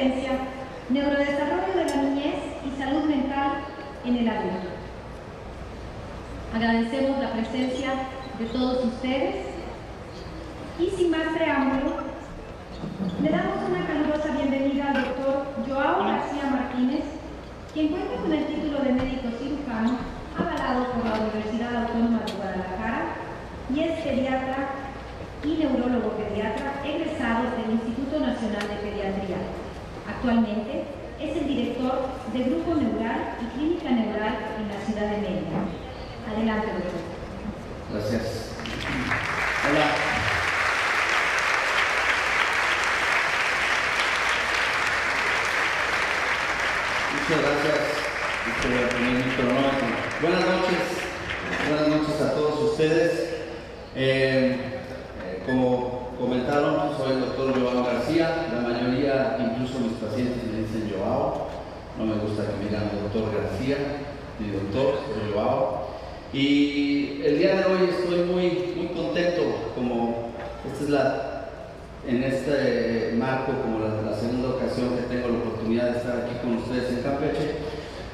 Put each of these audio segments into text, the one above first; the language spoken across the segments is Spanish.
conferencia Neurodesarrollo de la niñez y salud mental en el adulto. Agradecemos la presencia de todos ustedes y sin más preámbulo, le damos una calurosa bienvenida al doctor Joao García Martínez, quien cuenta con el título de médico cirujano avalado por la Universidad Autónoma de Guadalajara y es pediatra y neurólogo pediatra egresado del Instituto Nacional de Pediatría. Actualmente es el director de Grupo Neural y Clínica Neural en la ciudad de Mérida. Adelante, doctor. Gracias. Hola. Muchas gracias. Buenas noches a todos ustedes. Como comentaron, soy el doctor Joao García. La mayoría, incluso mis pacientes, me dicen Joao. No me gusta que me digan doctor García, ni doctor, soy Joao. Y el día de hoy estoy muy contento, como en este marco, como la segunda ocasión que tengo la oportunidad de estar aquí con ustedes en Campeche,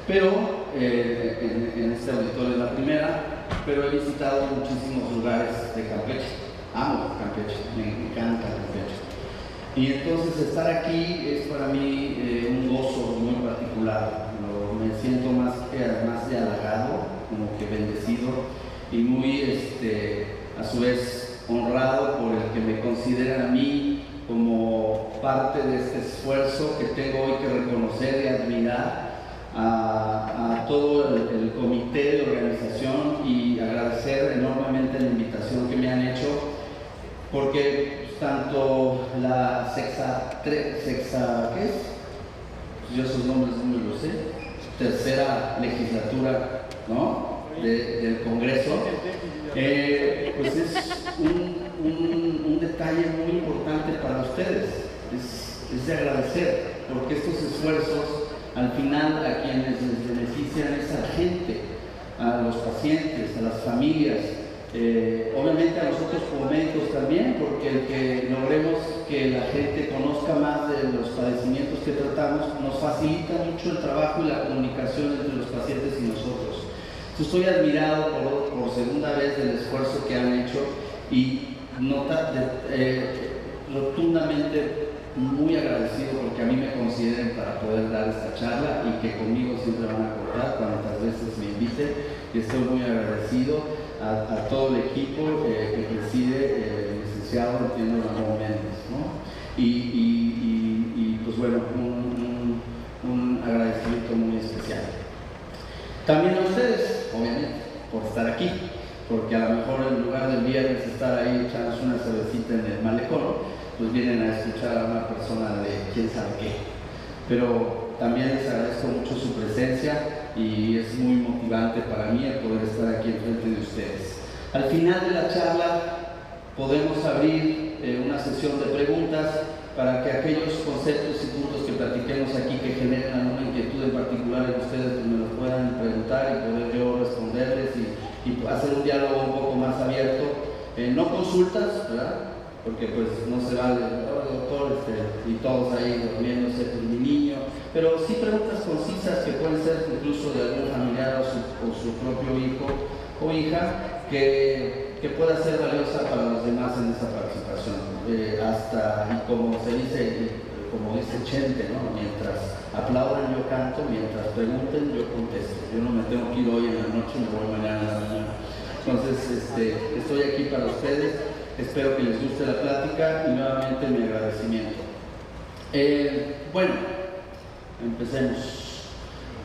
pero en este auditorio es la primera, pero he visitado muchísimos lugares de Campeche. Amo Campeche, me encanta Campeche. Y entonces estar aquí es para mí un gozo muy particular. Me siento además de halagado, como que bendecido y muy a su vez honrado por el que me consideran a mí como parte de este esfuerzo que tengo hoy que reconocer y admirar a todo el comité de organización y agradecer enormemente la invitación que me han hecho, porque tanto la ¿qué es? Yo esos nombres no me los sé, tercera legislatura, ¿no? Del Congreso, pues es un detalle muy importante para ustedes, es de agradecer, porque estos esfuerzos al final a quienes les benefician es a la gente, a los pacientes, a las familias, obviamente a nosotros como médicos también, porque el que logremos que la gente conozca más de los padecimientos que tratamos nos facilita mucho el trabajo y la comunicación entre los pacientes y nosotros. Estoy admirado por segunda vez del esfuerzo que han hecho y rotundamente muy agradecido porque a mí me consideren para poder dar esta charla y que conmigo siempre van a contar cuantas veces me inviten. Y estoy muy agradecido a todo el equipo que preside el licenciado Ramón Méndez, ¿no? Y pues bueno, un agradecimiento muy especial. También a ustedes, obviamente, por estar aquí, porque a lo mejor en lugar del viernes estar ahí echándose una cervecita en el malecón, pues vienen a escuchar a una persona de quién sabe qué. Pero también les agradezco mucho su presencia y es muy motivante para mí el poder estar aquí enfrente de ustedes. Al final de la charla podemos abrir una sesión de preguntas para que aquellos conceptos y puntos que platiquemos aquí que generen alguna inquietud en particular en ustedes pues me los puedan preguntar y poder yo responderles y hacer un diálogo un poco más abierto. No consultas, ¿verdad? Porque pues no se vale, doctor, y todos ahí durmiéndose, pues mi niño, pero sí preguntas concisas que pueden ser incluso de algún familiar o su propio hijo o hija que pueda ser valiosa para los demás en esa participación. Y como se dice, como dice Chente, ¿no? Mientras aplaudan yo canto, mientras pregunten yo contesto. Yo no me tengo que ir hoy en la noche, me voy mañana en la mañana. Entonces, estoy aquí para ustedes. Espero que les guste la plática y nuevamente mi agradecimiento. Bueno, empecemos.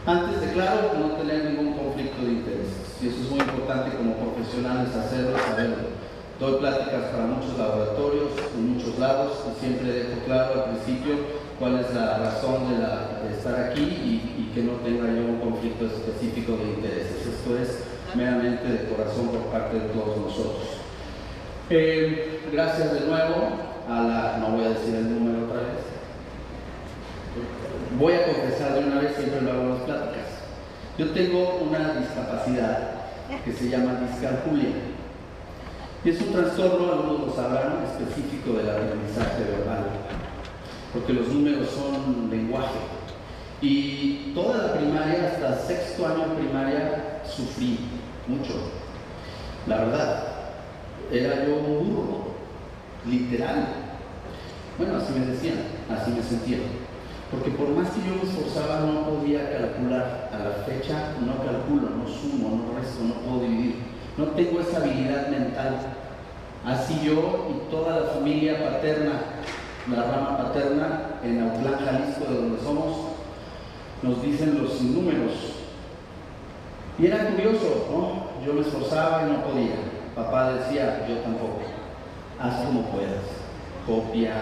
Antes de, claro, no tener ningún conflicto de intereses. Y eso es muy importante como profesionales hacerlo, saberlo. Doy pláticas para muchos laboratorios, en muchos lados, y siempre dejo claro al principio cuál es la razón de estar aquí y que no tenga yo un conflicto específico de intereses. Esto es meramente de corazón por parte de todos nosotros. Gracias de nuevo no voy a decir el número otra vez. Voy a confesar de una vez, siempre lo hago en las pláticas. Yo tengo una discapacidad que se llama discalculia. Y es un trastorno, algunos lo sabrán, específico del aprendizaje verbal. porque los números son lenguaje. Y toda la primaria, hasta sexto año de primaria, sufrí mucho. La verdad, era yo un burro, literal. Bueno, así me decían, así me sentía. Porque por más que yo me esforzaba, no podía calcular. A la fecha no calculo, no sumo, no resto, no puedo dividir. No tengo esa habilidad mental. Así yo y toda la familia paterna, la rama paterna, en Autlán, Jalisco, de donde somos, nos dicen los números. Y era curioso, ¿no? Yo me esforzaba y no podía. Papá decía, yo tampoco. Haz como puedas. Copia,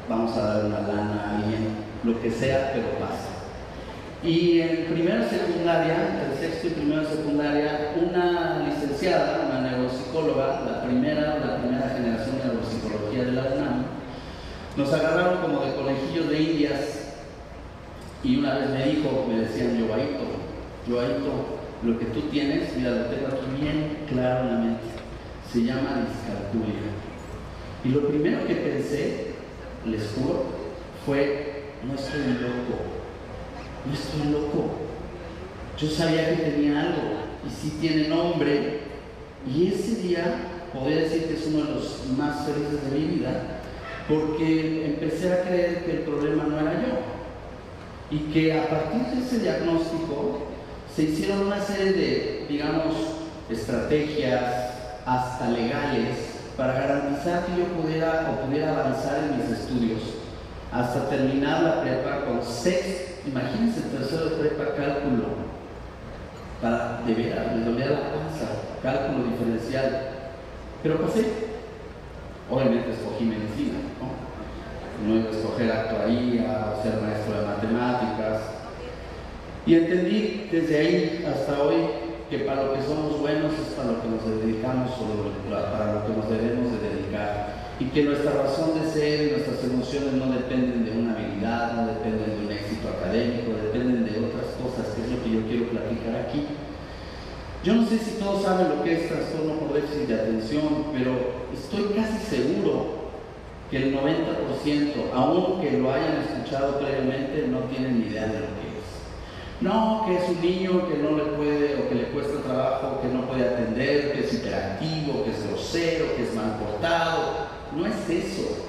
vamos a dar una lana a alguien, lo que sea, pero pasa. Y en primero de secundaria, entre sexto y primero de secundaria, una licenciada, una neuropsicóloga, la primera generación de neuropsicología de la UNAM, nos agarraron como de conejillos de indias y una vez me dijo, me decían, Joaito, lo que tú tienes, mira, lo tengo aquí bien claro en la mente, se llama discalculia. Y lo primero que pensé, les juro, fue, no estoy loco. Yo sabía que tenía algo, y sí tiene nombre, y ese día, podría decir que es uno de los más felices de mi vida, porque empecé a creer que el problema no era yo, y que a partir de ese diagnóstico, se hicieron una serie de, digamos, estrategias, hasta legales, para garantizar que yo pudiera avanzar en mis estudios hasta terminar la prepa con 6, imagínense, tercero de prepa, cálculo, para de veras, me dolía la panza, cálculo diferencial, pero pasé. Obviamente escogí medicina, no iba a escoger actuaría o ser maestro de matemáticas, y entendí desde ahí hasta hoy que para lo que somos buenos es para lo que nos dedicamos o para lo que nos debemos de dedicar, y que nuestra razón de ser y nuestras emociones no dependen de una habilidad, no dependen de un éxito académico, dependen de otras cosas, que es lo que yo quiero platicar aquí. Yo no sé si todos saben lo que es trastorno por déficit de atención, pero estoy casi seguro que el 90%, aunque lo hayan escuchado previamente, no tienen ni idea de lo que es. No, que es un niño que no le puede o que le cuesta trabajo, que no puede atender, que es hiperactivo, que es grosero, que es mal portado. No es eso.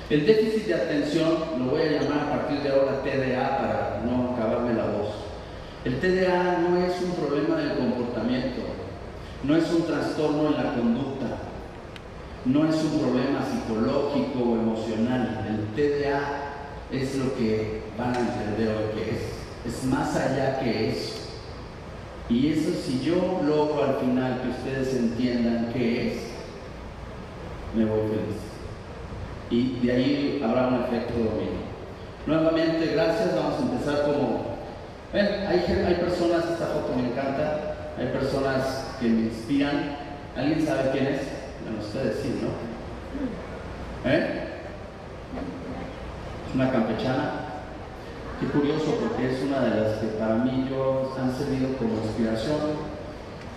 El déficit de atención, lo voy a llamar a partir de ahora TDA para no acabarme la voz. El TDA no es un problema del comportamiento, no es un trastorno en la conducta, no es un problema psicológico o emocional. El TDA es lo que van a entender hoy que es más allá que eso. Y eso, si yo logro al final que ustedes entiendan qué es, me voy feliz. Y de ahí habrá un efecto dominó. Nuevamente, gracias. Vamos a empezar como... Ven, hay personas, esta foto me encanta, hay personas que me inspiran. ¿Alguien sabe quién es? Bueno, ustedes sí, ¿no? Es una campechana. Qué curioso, porque es una de las que para mí han servido como inspiración,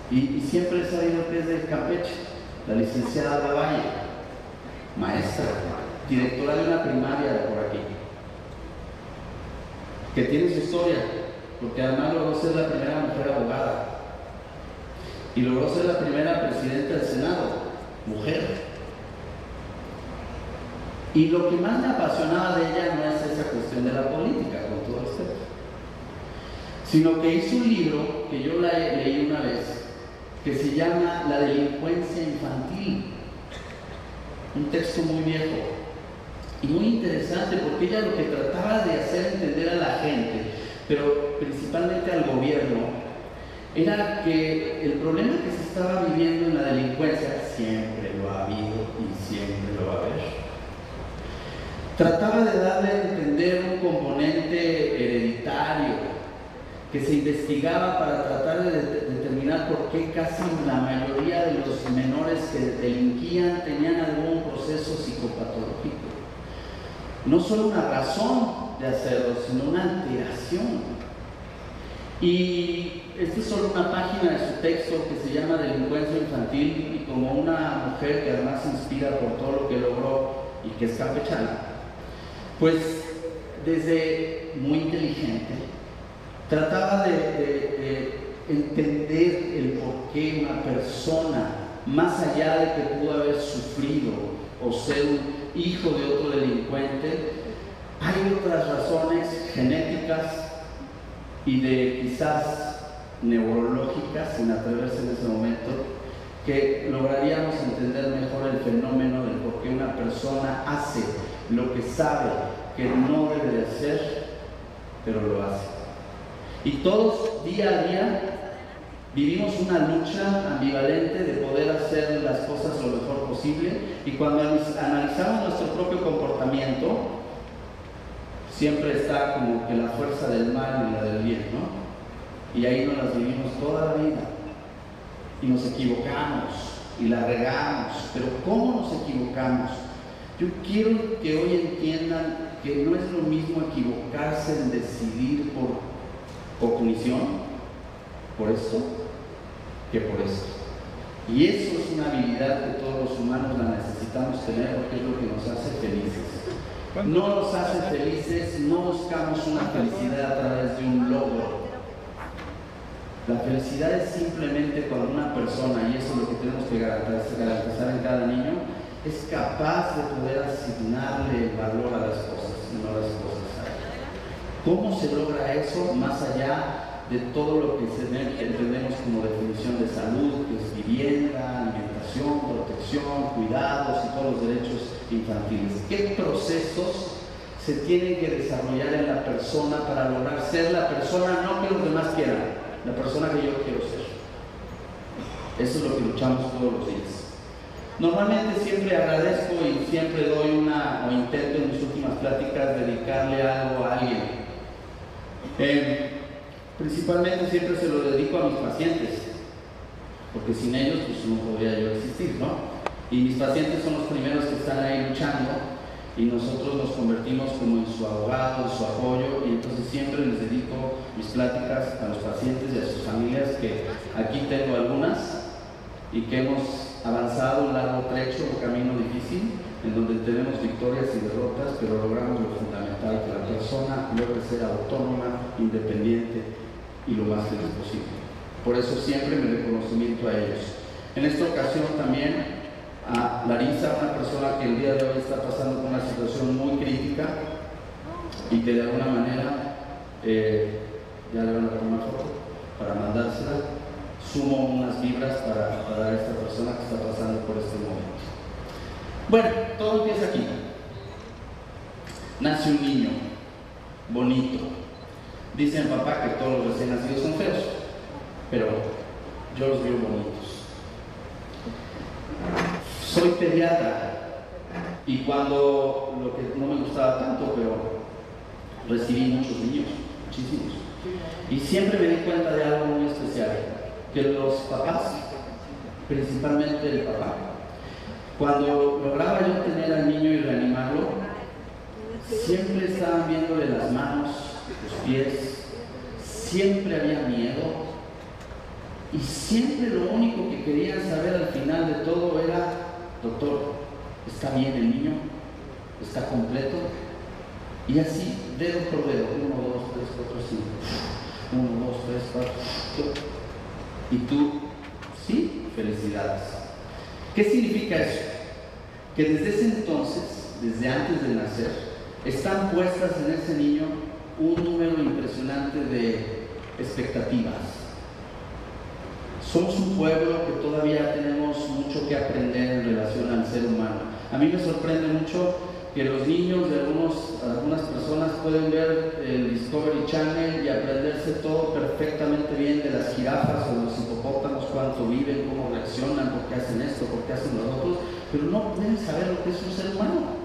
y siempre he sabido que es de Campeche, la licenciada Lavalle, maestra, directora de una primaria de por aquí, que tiene su historia, porque además logró ser la primera mujer abogada y logró ser la primera presidenta del Senado, mujer. Y lo que más me apasionaba de ella no es esa cuestión de la política, con todo respeto, sino que hizo un libro que yo leí una vez, que se llama La delincuencia infantil, un texto muy viejo y muy interesante, porque ella lo que trataba de hacer entender a la gente, pero principalmente al gobierno, era que el problema que se estaba viviendo en la delincuencia siempre lo ha habido y siempre lo va a haber. Trataba de darle a entender un componente hereditario que se investigaba para tratar de determinar por qué casi la mayoría de los menores que delinquían tenían algún proceso psicopatológico. No solo una razón de hacerlo, sino una alteración. Y esta es solo una página de su texto que se llama Delincuencia Infantil, y como una mujer que además se inspira por todo lo que logró y que es campechana, pues desde muy inteligente, trataba de entender el por qué una persona, más allá de que pudo haber sufrido o ser un hijo de otro delincuente, hay otras razones genéticas y de quizás neurológicas, sin atreverse en ese momento, que lograríamos entender mejor el fenómeno del por qué una persona hace lo que sabe que no debe de hacer, pero lo hace. Y todos, día a día, vivimos una lucha ambivalente de poder hacer las cosas lo mejor posible, y cuando analizamos nuestro propio comportamiento, siempre está como que la fuerza del mal y la del bien, ¿no? Y ahí nos las vivimos toda la vida. Y nos equivocamos y la regamos, pero ¿cómo nos equivocamos? Yo quiero que hoy entiendan que no es lo mismo equivocarse en decidir por cognición, por esto, que por esto. Y eso es una habilidad que todos los humanos la necesitamos tener, porque es lo que nos hace felices. No nos hace felices, no buscamos una felicidad a través de un logro. La felicidad es simplemente cuando una persona, y eso es lo que tenemos que garantizar en cada niño, es capaz de poder asignarle el valor a las cosas y no a las cosas a él. ¿Cómo se logra eso? Más allá de todo lo que entendemos como definición de salud, que es vivienda, alimentación, protección, cuidados y todos los derechos infantiles. ¿Qué procesos se tienen que desarrollar en la persona para lograr ser la persona no que los demás quieran? La persona que yo quiero ser. Eso es lo que luchamos todos los días. Normalmente siempre agradezco y siempre doy o intento en mis últimas pláticas dedicarle algo a alguien. Principalmente siempre se lo dedico a mis pacientes, porque sin ellos pues no podría yo existir, ¿no? Y mis pacientes son los primeros que están ahí luchando, y nosotros nos convertimos como en su abogado, en su apoyo, y entonces siempre les dedico mis pláticas a los pacientes y a sus familias, que aquí tengo algunas, y que hemos avanzado un largo trecho, un camino difícil, en donde tenemos victorias y derrotas, pero logramos lo fundamental, que la persona logre ser autónoma, independiente y lo más feliz posible. Por eso siempre mi reconocimiento a ellos. En esta ocasión también a Larisa, una persona que el día de hoy está pasando por una situación muy crítica y que de alguna manera, ya le van a tomar foto para mandársela, sumo unas vibras para esta persona que está pasando por este momento. Bueno, todo empieza aquí. Nace un niño bonito. Dicen papá que todos los recién nacidos son feos, pero yo los veo bonitos. Soy pediatra, y cuando, lo que no me gustaba tanto, pero recibí muchos niños, muchísimos, y siempre me di cuenta de algo muy especial, que los papás, principalmente el papá, cuando lograba yo tener al niño y reanimarlo, siempre estaban viéndole las manos, los pies, siempre había miedo, y siempre lo único que querían saber al final de todo era: doctor, ¿está bien el niño? ¿Está completo? Y así, dedo por dedo, 1, 2, 3, 4, 5, 1, 2, 3, 4, 5. Y tú, sí, felicidades. ¿Qué significa eso? Que desde ese entonces, desde antes de nacer, están puestas en ese niño un número impresionante de expectativas. Somos un pueblo que todavía tenemos mucho que aprender en relación al ser humano. A mí me sorprende mucho que los niños de algunas personas pueden ver el Discovery Channel y aprenderse todo perfectamente bien de las jirafas o los hipopótamos, cuánto viven, cómo reaccionan, por qué hacen esto, por qué hacen los otros, pero no pueden saber lo que es un ser humano.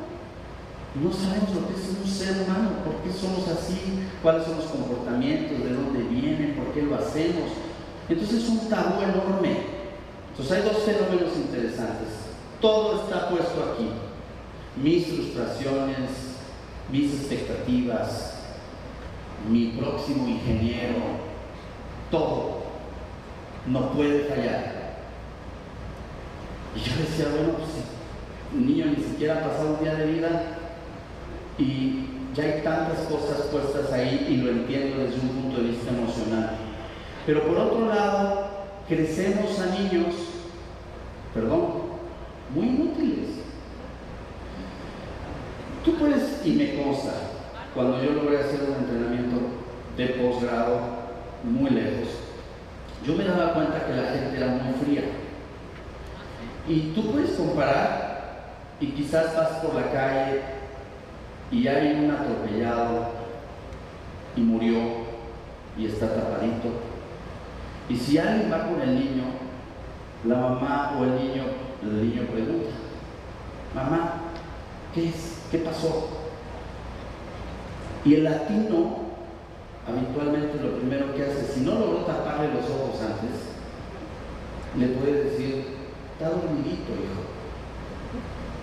No sabemos lo que es un ser humano, por qué somos así, cuáles son los comportamientos, de dónde vienen, por qué lo hacemos. Entonces es un tabú enorme. Entonces hay dos fenómenos interesantes. Todo está puesto aquí. Mis frustraciones, mis expectativas, mi próximo ingeniero, todo no puede fallar. Y yo decía, bueno, pues si un niño ni siquiera ha pasado un día de vida, Y ya hay tantas cosas puestas ahí y lo entiendo desde un punto de vista emocional. Pero por otro lado, crecemos a niños, muy inútiles. Tú puedes, y me consta, cuando yo logré hacer un entrenamiento de posgrado muy lejos, yo me daba cuenta que la gente era muy fría. Y tú puedes comparar, y quizás vas por la calle y hay un atropellado y murió y está tapadito. Y si alguien va con el niño, la mamá o el niño pregunta: mamá, ¿qué es? ¿Qué pasó? Y el latino habitualmente lo primero que hace, si no logró taparle los ojos antes, le puede decir: está dormidito, hijo.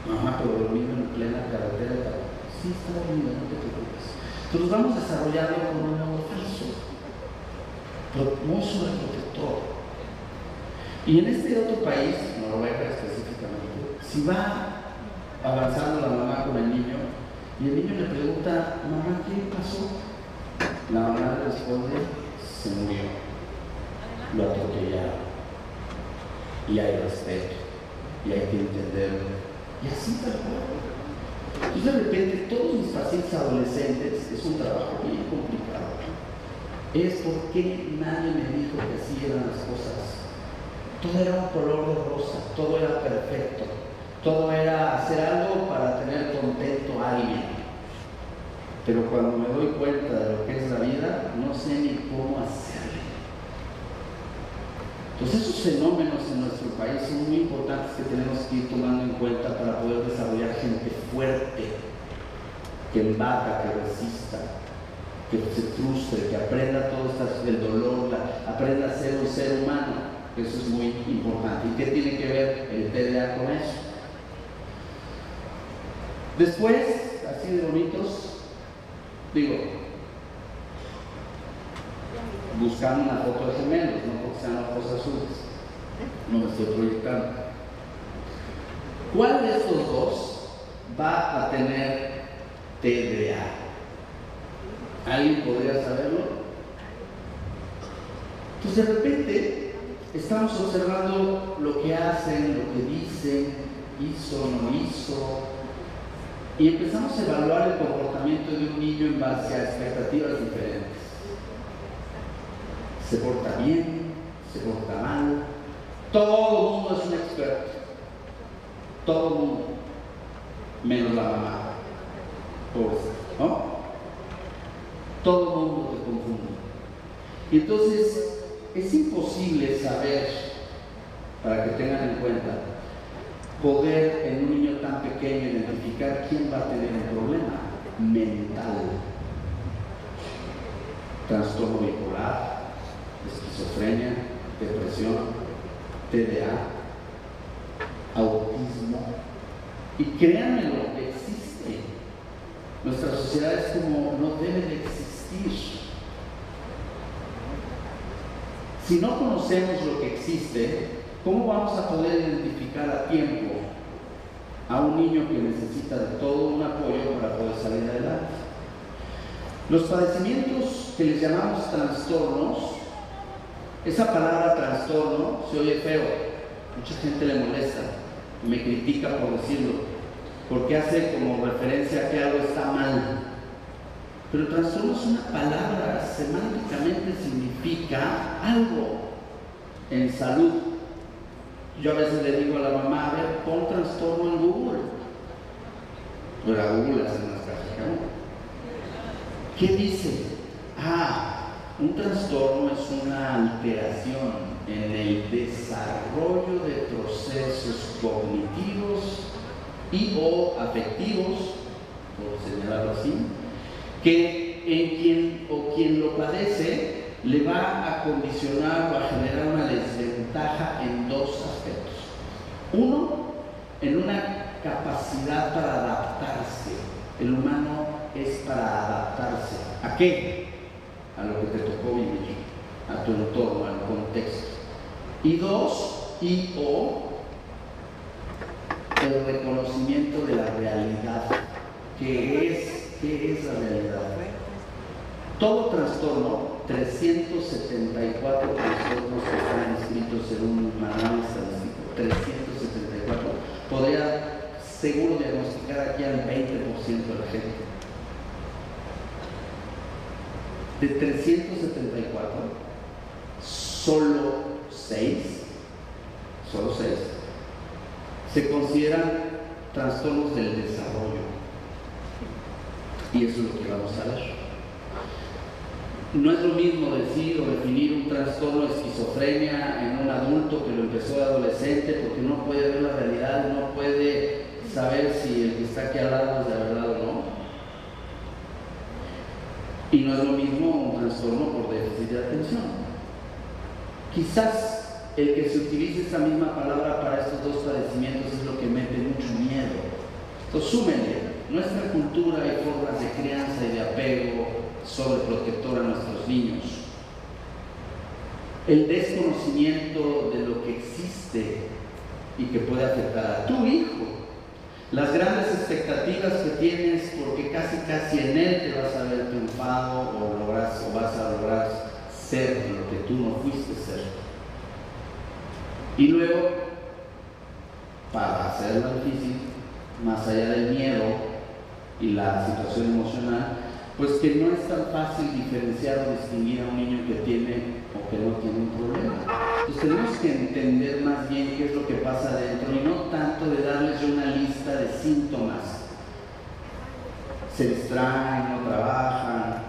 Mamá, pero dormido en plena carretera. Sí, está dormido, no te preocupes. Entonces vamos desarrollando con un amor falso, pero muy sobreprotector. Y en este otro país, Noruega específicamente, si va avanzando la mamá con el niño y el niño le pregunta: mamá, ¿qué pasó? La mamá le responde: se murió, lo atropellaron. Y hay respeto, y hay que entenderlo. Y así tal cual. Entonces de repente todos mis pacientes adolescentes, es un trabajo bien complicado, es porque nadie me dijo que así eran las cosas. Todo era un color de rosa, todo era perfecto, todo era hacer algo para tener contento a alguien. Pero cuando me doy cuenta de lo que es la vida, no sé ni cómo hacerle. Entonces esos fenómenos en nuestro país son muy importantes que tenemos que ir tomando en cuenta para poder desarrollar gente fuerte, que embata, que resista, que se frustre, que aprenda todo el dolor, aprenda a ser un ser humano. Eso es muy importante. ¿Y qué tiene que ver el TDA con eso? Después, así de bonitos, buscando una foto de gemelos, no porque sean ojos azules, no me estoy proyectando. ¿Cuál de estos dos va a tener TDA? ¿Alguien podría saberlo? Pues de repente estamos observando lo que hacen, lo que dicen, hizo, no hizo, y empezamos a evaluar el comportamiento de un niño en base a expectativas diferentes. Se porta bien, se porta mal. Todo el mundo es un experto. Todo el mundo. Menos la mamá. Pobrecita, ¿no? Todo el mundo te confunde. Y entonces es imposible saber, para que tengan en cuenta, poder en un niño tan pequeño identificar quién va a tener un problema mental. Trastorno bipolar, esquizofrenia, depresión, TDA, autismo. Y créanmelo, existe. Nuestra sociedad es como no debe de existir. Si no conocemos lo que existe, ¿cómo vamos a poder identificar a tiempo a un niño que necesita de todo un apoyo para poder salir adelante? Los padecimientos que les llamamos trastornos, esa palabra trastorno se oye feo, mucha gente le molesta, me critica por decirlo, porque hace como referencia a que algo está mal. Pero trastorno es una palabra, semánticamente significa algo en salud. Yo a veces le digo a la mamá: a ver, pon trastorno en Google. Pero a Google hace unas cajas. ¿Qué dice? Un trastorno es una alteración en el desarrollo de procesos cognitivos y o afectivos, por señalarlo así, que quien lo padece le va a condicionar o a generar una desventaja en dos aspectos. Uno, en una capacidad para adaptarse. El humano es para adaptarse. ¿A qué? A lo que te tocó vivir, a tu entorno, al contexto. Y dos, el reconocimiento de la realidad, que es ¿Qué es la realidad? Todo trastorno, 374 trastornos que están inscritos en un manual estadístico, 374, podría seguro diagnosticar aquí al 20% de la gente. De 374, solo 6 se consideran trastornos del desarrollo. Y eso es lo que vamos a ver. No es lo mismo decir o definir un trastorno de esquizofrenia en un adulto que lo empezó de adolescente, porque no puede ver la realidad, no puede saber si el que está aquí al lado es de verdad o no. Y no es lo mismo un trastorno por déficit de atención. Quizás el que se utilice esta misma palabra para estos dos padecimientos es lo que mete mucho miedo. Entonces, súmenle, nuestra cultura y formas de crianza y de apego sobreprotector a nuestros niños, el desconocimiento de lo que existe y que puede afectar a tu hijo, las grandes expectativas que tienes porque casi en él te vas a ver triunfado o vas a lograr ser lo que tú no fuiste ser. Y luego, para hacerlo difícil, más allá del miedo y la situación emocional, pues que no es tan fácil diferenciar o distinguir a un niño que tiene o que no tiene un problema. Entonces tenemos que entender más bien qué es lo que pasa adentro y no tanto de darles una lista de síntomas. Se distraen, no trabajan,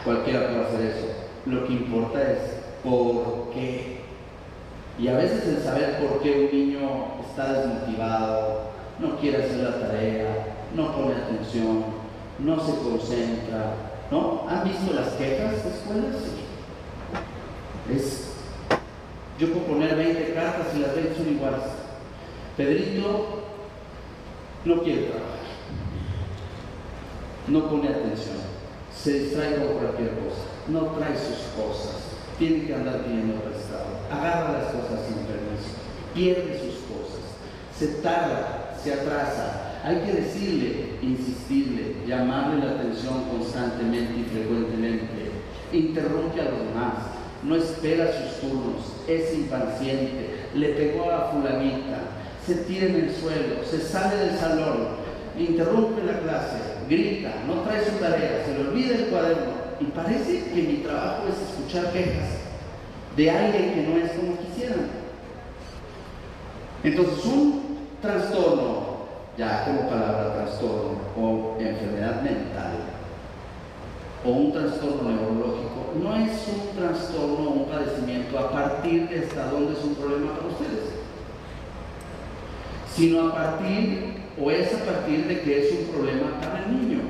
cualquiera puede hacer eso. Lo que importa es por qué. Y a veces el saber por qué un niño está desmotivado, no quiere hacer la tarea, no pone atención, no se concentra, ¿no? ¿Han visto las quejas de escuelas? Yo puedo poner 20 cartas y las 20 son iguales. Pedrito no quiere trabajar, no pone atención, se distrae con cualquier cosa, no trae sus cosas, tiene que andar pidiendo prestado, agarra las cosas sin permiso, pierde sus cosas, se tarda, se atrasa. Hay que decirle, insistirle, llamarle la atención constantemente y frecuentemente. Interrumpe a los demás, no espera sus turnos, es impaciente, le pegó a fulanita, se tira en el suelo, se sale del salón, interrumpe la clase, grita, no trae su tarea, se le olvida el cuaderno. Y parece que mi trabajo es escuchar quejas de alguien que no es como quisieran. Entonces, un trastorno, ya como palabra trastorno o enfermedad mental o un trastorno neurológico, no es un trastorno o un padecimiento a partir de hasta dónde es un problema para ustedes, sino a partir de que es un problema para el niño.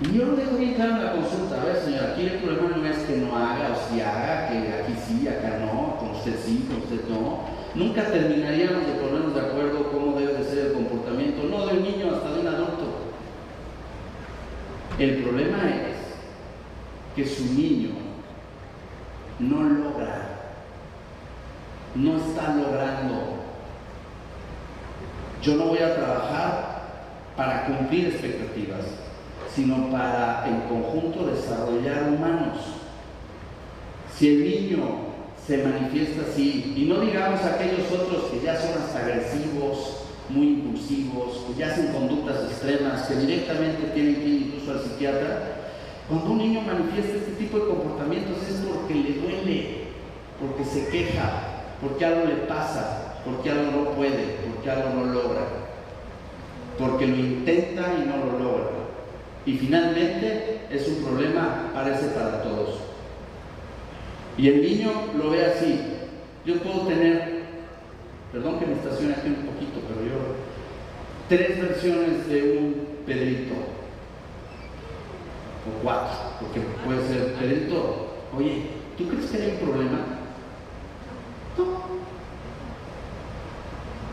Y yo lo dejo bien claro en la consulta. A ver, señor, aquí el problema no es que no haga o si haga, que aquí sí, acá no, con usted sí, con usted no. Nunca terminaríamos de ponernos de acuerdo cómo debe de ser el comportamiento, no de un niño hasta de un adulto. El problema es que su niño no está logrando. Yo no voy a trabajar para cumplir expectativas, sino para en conjunto desarrollar humanos. Si el niño se manifiesta así, y no digamos aquellos otros que ya son hasta agresivos, muy impulsivos, que ya hacen conductas extremas, que directamente tienen que ir incluso al psiquiatra. Cuando un niño manifiesta este tipo de comportamientos es porque le duele, porque se queja, porque algo le pasa, porque algo no puede, porque algo no logra, porque lo intenta y no lo logra. Y finalmente es un problema, parece para todos. Y el niño lo ve así. Yo puedo tener, perdón que me estacione aquí un poquito, pero yo, 3 versiones de un Pedrito, o 4, porque puede ser Pedrito. Oye, ¿tú crees que hay un problema? No.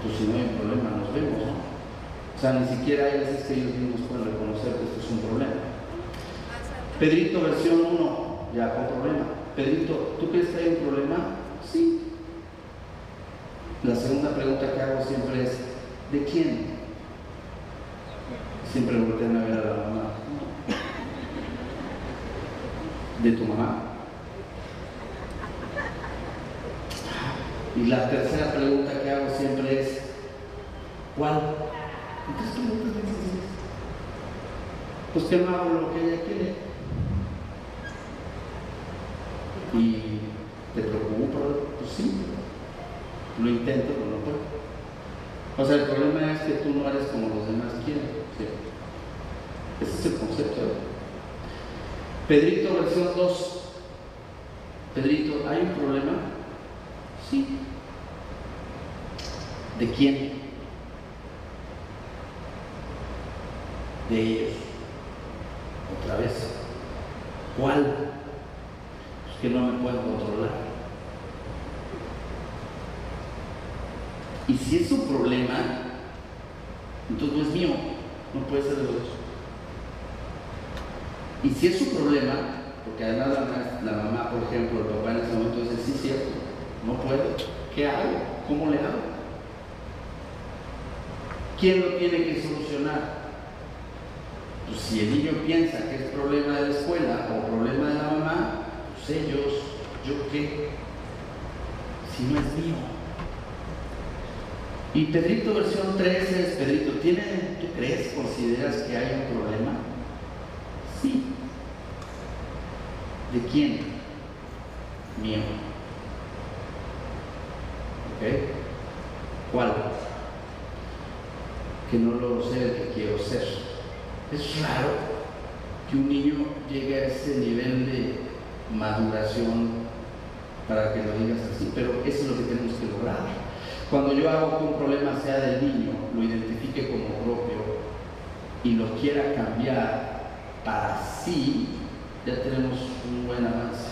Pues si no hay un problema, nos vemos, ¿no? O sea, ni siquiera hay veces que ellos mismos pueden reconocer que esto es un problema. Pedrito versión 1, ya con problema. Pedrito, ¿tú crees que hay un problema? Sí. La segunda pregunta que hago siempre es, ¿de quién? siempre voltean a ver a la mamá. ¿De tu mamá? Y la tercera pregunta que hago siempre es, ¿cuál? ¿Qué preguntas me dices? Pues que no hago lo que ella quiere. Y te preocupa, pues sí, lo intento, pero no puedo. O sea, el problema es que tú no eres como los demás quieren, ¿sí? Ese es el concepto. Pedrito, versión 2. Pedrito, ¿hay un problema? Sí. ¿De quién? De ellos. Otra vez. ¿Cuál? Pues que no me pueden controlar. Y si es un problema, entonces no es mío, no puede ser de los dos. Y si es su problema, porque además la mamá, por ejemplo, el papá en ese momento dice, sí, cierto, no puedo, ¿qué hago? ¿Cómo le hago? ¿Quién lo tiene que solucionar? Pues si el niño piensa que es problema de la escuela o problema de la mamá, pues ellos, ¿yo qué? Si no es mío. Y Pedrito versión 13 es, Pedrito, ¿tú crees, consideras que hay un problema? Sí. ¿De quién? Mío. ¿Ok? ¿Cuál? Que no logro ser el que quiero ser. Es raro que un niño llegue a ese nivel de maduración para que lo digas así, pero eso es lo que tenemos que lograr. Cuando yo hago que un problema sea del niño, lo identifique como propio y lo quiera cambiar para sí, ya tenemos un buen avance.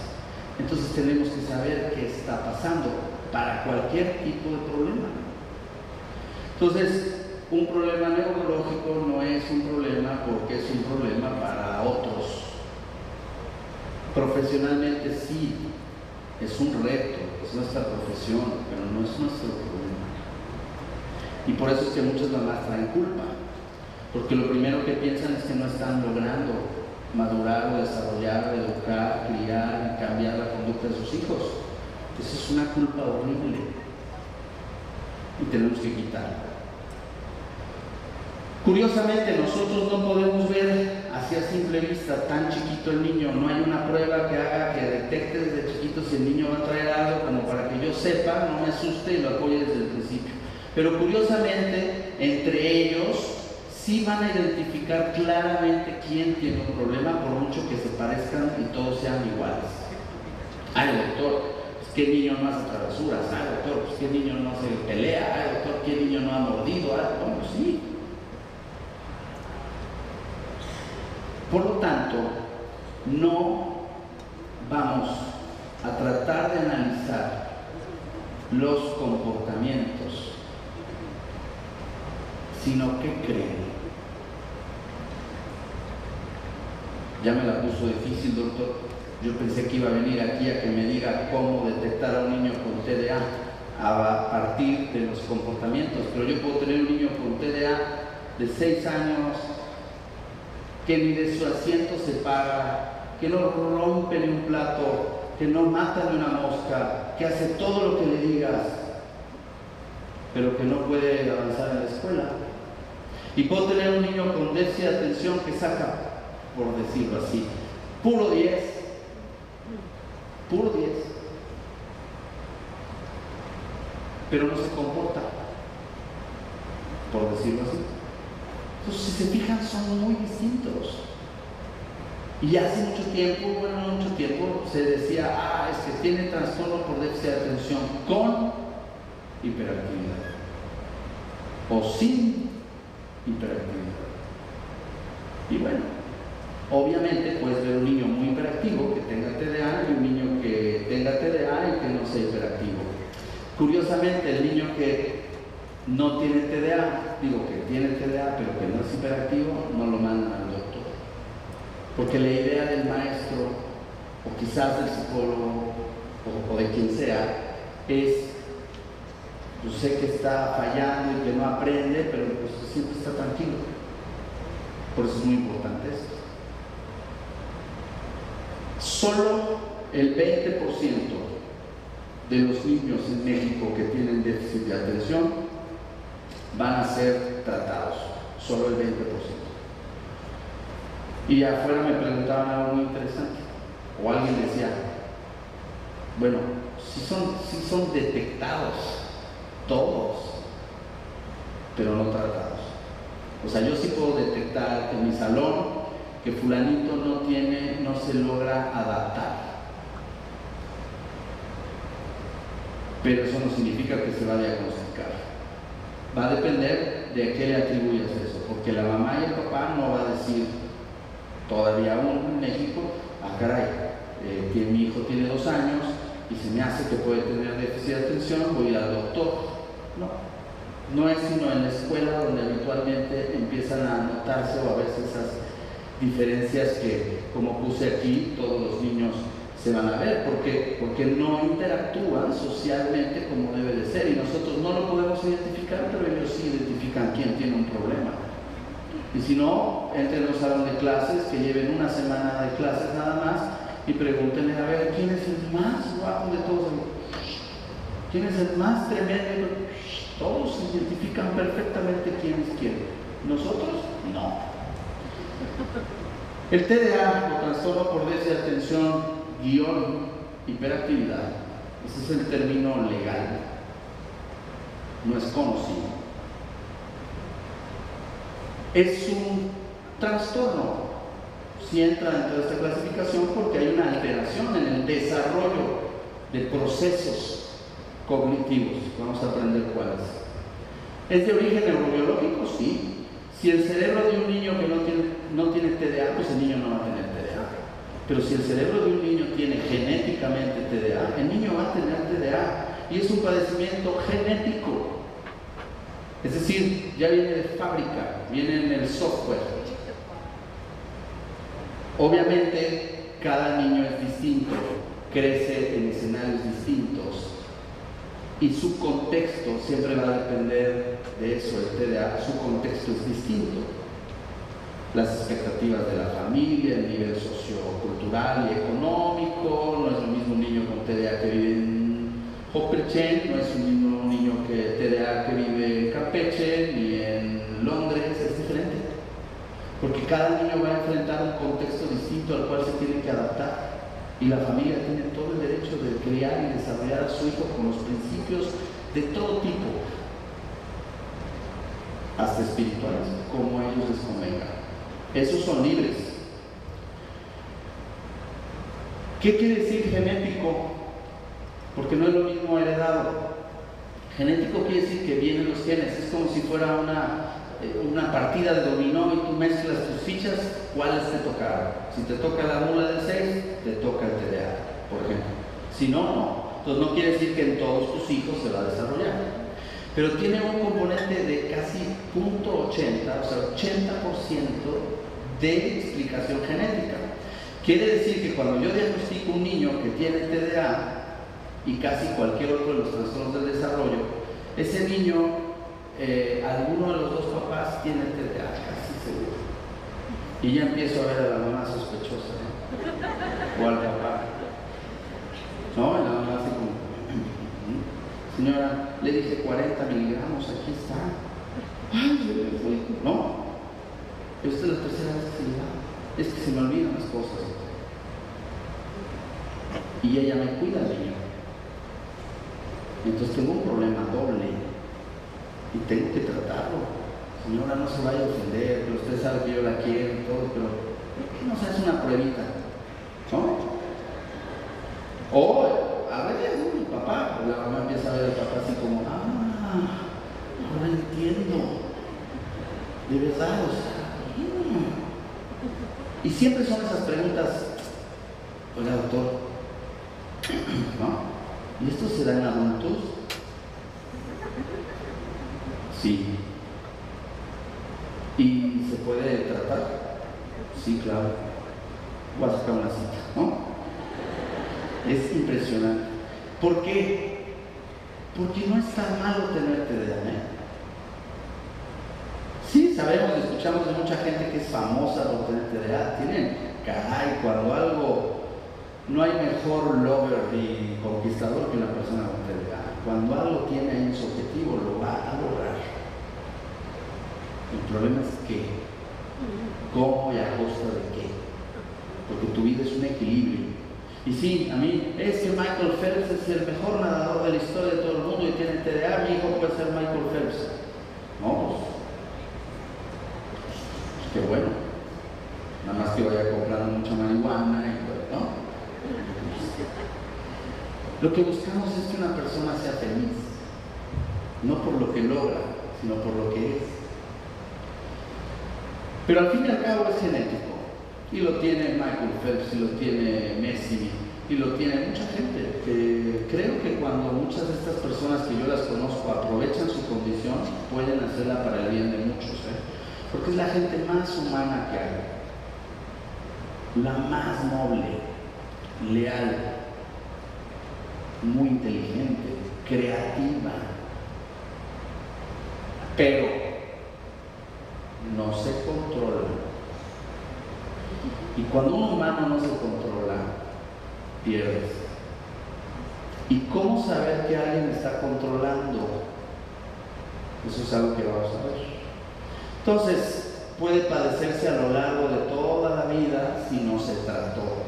Entonces tenemos que saber qué está pasando para cualquier tipo de problema. Entonces, un problema neurológico no es un problema porque es un problema para otros. Profesionalmente sí, es un reto, es nuestra profesión, pero no es nuestro problema. Y por eso es que muchas mamás traen culpa, porque lo primero que piensan es que no están logrando madurar o desarrollar, educar, criar y cambiar la conducta de sus hijos. Eso es una culpa horrible y tenemos que quitarla. Curiosamente, nosotros no podemos ver así a simple vista tan chiquito el niño. No hay una prueba que haga que detecte desde chiquito si el niño va a traer algo como para que yo sepa, no me asuste y lo apoye desde el principio. Pero curiosamente, entre ellos sí van a identificar claramente quién tiene un problema, por mucho que se parezcan y todos sean iguales. Ay, doctor, pues qué niño no hace travesuras. Ay, doctor, pues qué niño no se pelea. Ay, doctor, qué niño no ha mordido. Ay, bueno, sí. Por lo tanto, no vamos a tratar de analizar los comportamientos, sino qué creen. Ya me la puso difícil, doctor. Yo pensé que iba a venir aquí a que me diga cómo detectar a un niño con TDA a partir de los comportamientos, pero yo puedo tener un niño con TDA de 6 años que ni de su asiento se para, que no rompe ni un plato, que no mata ni una mosca, que hace todo lo que le digas, pero que no puede avanzar en la escuela. Y puedo tener un niño con déficit de atención que saca, por decirlo así, puro 10, pero no se comporta, por decirlo así. Entonces, si se fijan, son muy distintos. Y hace mucho tiempo, se decía, es que tiene trastorno por déficit de atención con hiperactividad o sin hiperactividad. Y bueno, obviamente puedes ver un niño muy hiperactivo que tenga TDA y un niño que tenga TDA y que no sea hiperactivo. Curiosamente, el niño que no tiene TDA, digo que tiene TDA pero que no es hiperactivo, no lo mandan al doctor. Porque la idea del maestro, o quizás del psicólogo, o de quien sea, es, pues sé que está fallando y que no aprende, pero pues siempre está tranquilo. Por eso es muy importante esto. Solo el 20% de los niños en México que tienen déficit de atención van a ser tratados, solo el 20%. Y afuera me preguntaban algo muy interesante, o alguien decía, bueno, si son detectados todos, pero no tratados. O sea, yo sí puedo detectar en mi salón que fulanito no se logra adaptar, pero eso no significa que se va a diagnosticar. Va a depender de qué le atribuyas eso, porque la mamá y el papá no va a decir todavía aún en México, caray, que mi hijo tiene 2 años y se me hace que puede tener déficit de atención, voy a ir al doctor. No es sino en la escuela donde habitualmente empiezan a notarse o a veces esas diferencias que, como puse aquí, todos los niños se van a ver, porque no interactúan socialmente como debe de ser, y nosotros no lo podemos identificar, pero ellos sí identifican quién tiene un problema. Y si no, entren a un salón de clases, que lleven una semana de clases nada más, y pregúntenle, a ver, ¿quién es el más guapo de todos? ¿Quién es el más tremendo? Todos identifican perfectamente quién es quién. ¿Nosotros? No. El TDA, o trastorno por déficit de atención / hiperactividad, ese es el término legal, no es conocido. Es un trastorno, si entra dentro de esta clasificación, porque hay una alteración en el desarrollo de procesos cognitivos. Vamos a aprender cuáles. ¿Es de origen neurobiológico? Sí. Si el cerebro de un niño que no tiene TDA, pues el niño no va a tener TDA. Pero si el cerebro de un niño tiene genéticamente TDA, el niño va a tener TDA. Y es un padecimiento genético. Es decir, ya viene de fábrica, viene en el software. Obviamente, cada niño es distinto, crece en escenarios distintos. Y su contexto siempre va a depender de eso, el TDA, su contexto es distinto. Las expectativas de la familia, el nivel sociocultural y económico, no es lo mismo un niño con TDA que vive en Hopperchen, no es un mismo niño que TDA que vive en Campeche ni en Londres, es diferente. Porque cada niño va a enfrentar un contexto distinto al cual se tiene que adaptar. Y la familia tiene todo el derecho de criar y desarrollar a su hijo con los principios de todo tipo, hasta espirituales, como a ellos les convenga. Esos son libres. ¿Qué quiere decir genético? Porque no es lo mismo heredado. Genético quiere decir que vienen los genes, es como si fuera una partida de dominó y tú mezclas tus fichas, ¿cuáles te tocaron? Si te toca la mula del 6, te toca el TDA, por ejemplo. Si no, no. Entonces no quiere decir que en todos tus hijos se va a desarrollar. Pero tiene un componente de casi 0.80, o sea, 80% de explicación genética. Quiere decir que cuando yo diagnostico un niño que tiene TDA y casi cualquier otro de los trastornos del desarrollo, ese niño, alguno de los dos papás tiene TDA, casi seguro. Y ya empiezo a ver a la mamá sospechosa, ¿no? O al papá. No, y la mamá así como, señora, le dije 40 miligramos, aquí está. Ay, se me fue. No, esta es la tercera vez que se le da. Es que se me olvidan las cosas. Y ella me cuida de ella. Entonces tengo un problema doble y tengo que tratarlo. Señora, no se vaya a ofender, pero usted sabe que yo la quiero y todo, pero no sé, es una pruebita, ¿no? O a veces mi papá, la mamá empieza a ver al papá así como, ahora entiendo, de verdad, o sea, y siempre son esas preguntas, oiga doctor, ¿no? ¿Y esto se da en adultos? Sí. ¿Y se puede tratar? Sí, claro. Voy a sacar una cita, ¿no? Es impresionante. ¿Por qué? Porque no es tan malo tener TDA, ¿eh? Sí, sabemos, escuchamos de mucha gente que es famosa por tener TDA. Tienen, caray, cuando algo, no hay mejor lover y conquistador que una persona con TDA. Cuando algo tiene ahí su objetivo, lo va a lograr. El problema es qué, cómo y a costa de qué. Porque tu vida es un equilibrio. Y sí, a mí, es que Michael Phelps es el mejor nadador de la historia de todo el mundo y tiene TDA, mi hijo puede ser Michael Phelps. No, pues qué bueno. Nada más que vaya comprando mucha marihuana y pues, ¿no? Lo que buscamos es que una persona sea feliz, no por lo que logra, sino por lo que es. Pero al fin y al cabo es genético. Y lo tiene Michael Phelps, y lo tiene Messi, y lo tiene mucha gente. Que creo que cuando muchas de estas personas que yo las conozco aprovechan su condición, pueden hacerla para el bien de muchos, porque es la gente más humana que hay, la más noble, leal, muy inteligente, creativa, pero no se controla. Y cuando un humano no se controla, pierdes. ¿Y cómo saber que alguien está controlando? Eso es algo que vamos a ver. Entonces, puede padecerse a lo largo de toda la vida si no se trató.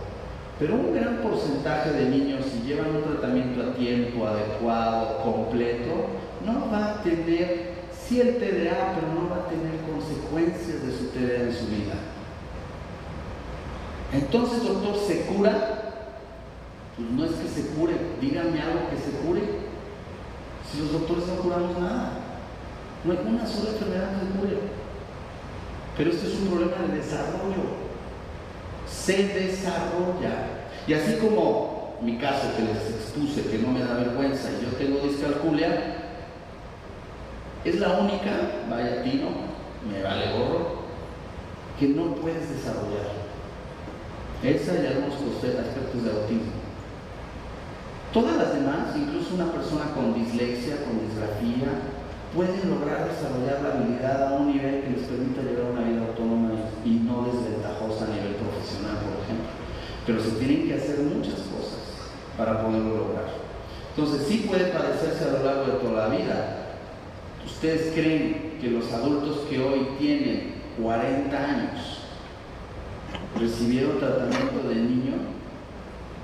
Pero un gran porcentaje de niños, si llevan un tratamiento a tiempo, adecuado, completo, no va a tener, sí el TDA, pero no va a tener consecuencias de su TDA en su vida. Entonces, doctor, ¿se cura? Pues no es que se cure, díganme algo que se cure. Si los doctores no curamos nada, no hay una sola enfermedad que se cure. Pero este es un problema de desarrollo. Se desarrolla. Y así como mi caso que les expuse, que no me da vergüenza, y yo tengo discalculia, es la única, vaya tino, me vale gorro, que no puedes desarrollar. Esa y algunos aspectos de autismo. Todas las demás, incluso una persona con dislexia, con disgrafía, pueden lograr desarrollar la habilidad a un nivel que les permita llevar una vida autónoma y no desventajosa a nivel profesional, por ejemplo. Pero se tienen que hacer muchas cosas para poderlo lograr. Entonces, sí puede padecerse a lo largo de toda la vida. ¿Ustedes creen que los adultos que hoy tienen 40 años recibieron tratamiento de niño?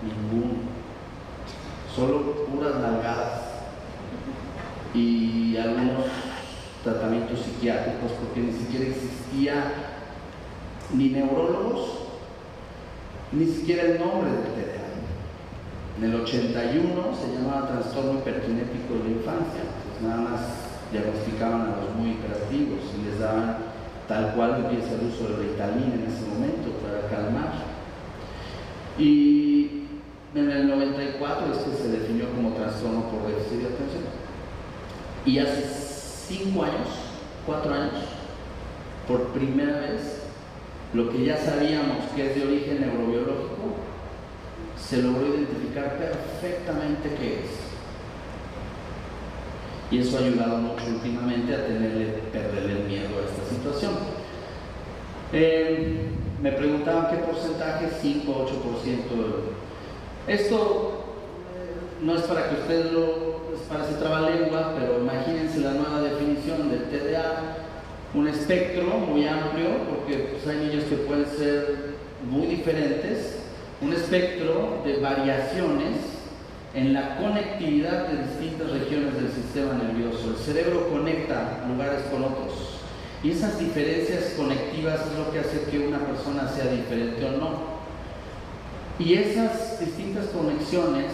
Ninguno. Solo puras nalgadas y algunos tratamientos psiquiátricos, porque ni siquiera existía ni neurólogos, ni siquiera el nombre del TDA. En el 81 se llamaba trastorno hiperkinético de la infancia, pues nada más diagnosticaban a los muy hiperactivos y les daban tal cual empieza el uso de Ritalin en ese momento para calmar. Y en el 94 es que se definió como trastorno por déficit de atención. Y hace 5 años, 4 años, por primera vez, lo que ya sabíamos que es de origen neurobiológico, se logró identificar perfectamente qué es. Y eso ha ayudado mucho últimamente a perderle el miedo a esta situación. Me preguntaban qué porcentaje, 5 o 8%. Esto no es para que ustedes les parece trabalengua, pero imagínense la nueva definición del TDA, un espectro muy amplio, porque pues, hay niños que pueden ser muy diferentes, un espectro de variaciones en la conectividad de distintas regiones del sistema nervioso. El cerebro conecta lugares con otros y esas diferencias conectivas es lo que hace que una persona sea diferente o no. Y esas distintas conexiones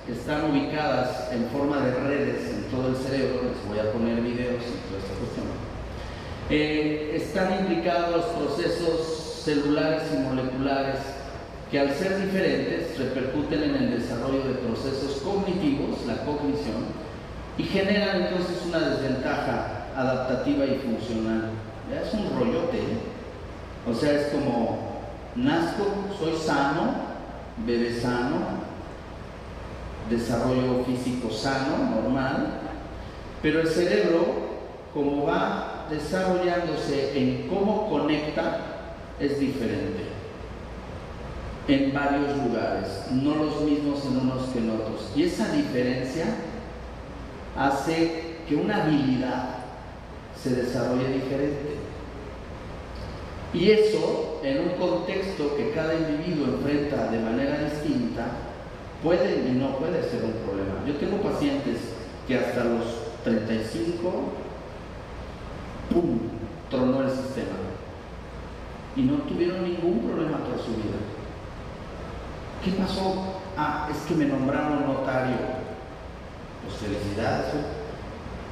están ubicadas en forma de redes en todo el cerebro. Les voy a poner videos y toda esta cuestión. Están implicados procesos celulares y moleculares que al ser diferentes repercuten en el desarrollo de procesos cognitivos, la cognición, y generan entonces una desventaja adaptativa y funcional. Ya es un rollote, O sea, es como nazco, soy sano, bebé sano, desarrollo físico sano, normal, pero el cerebro, como va desarrollándose en cómo conecta es diferente en varios lugares, no los mismos en unos que en otros. Y esa diferencia hace que una habilidad se desarrolle diferente. Y eso, en un contexto que cada individuo enfrenta de manera distinta, puede y no puede ser un problema. Yo tengo pacientes que hasta los 35, ¡pum!, tronó el sistema. Y no tuvieron ningún problema toda su vida. ¿Qué pasó? Ah, es que me nombraron notario. Pues felicidades,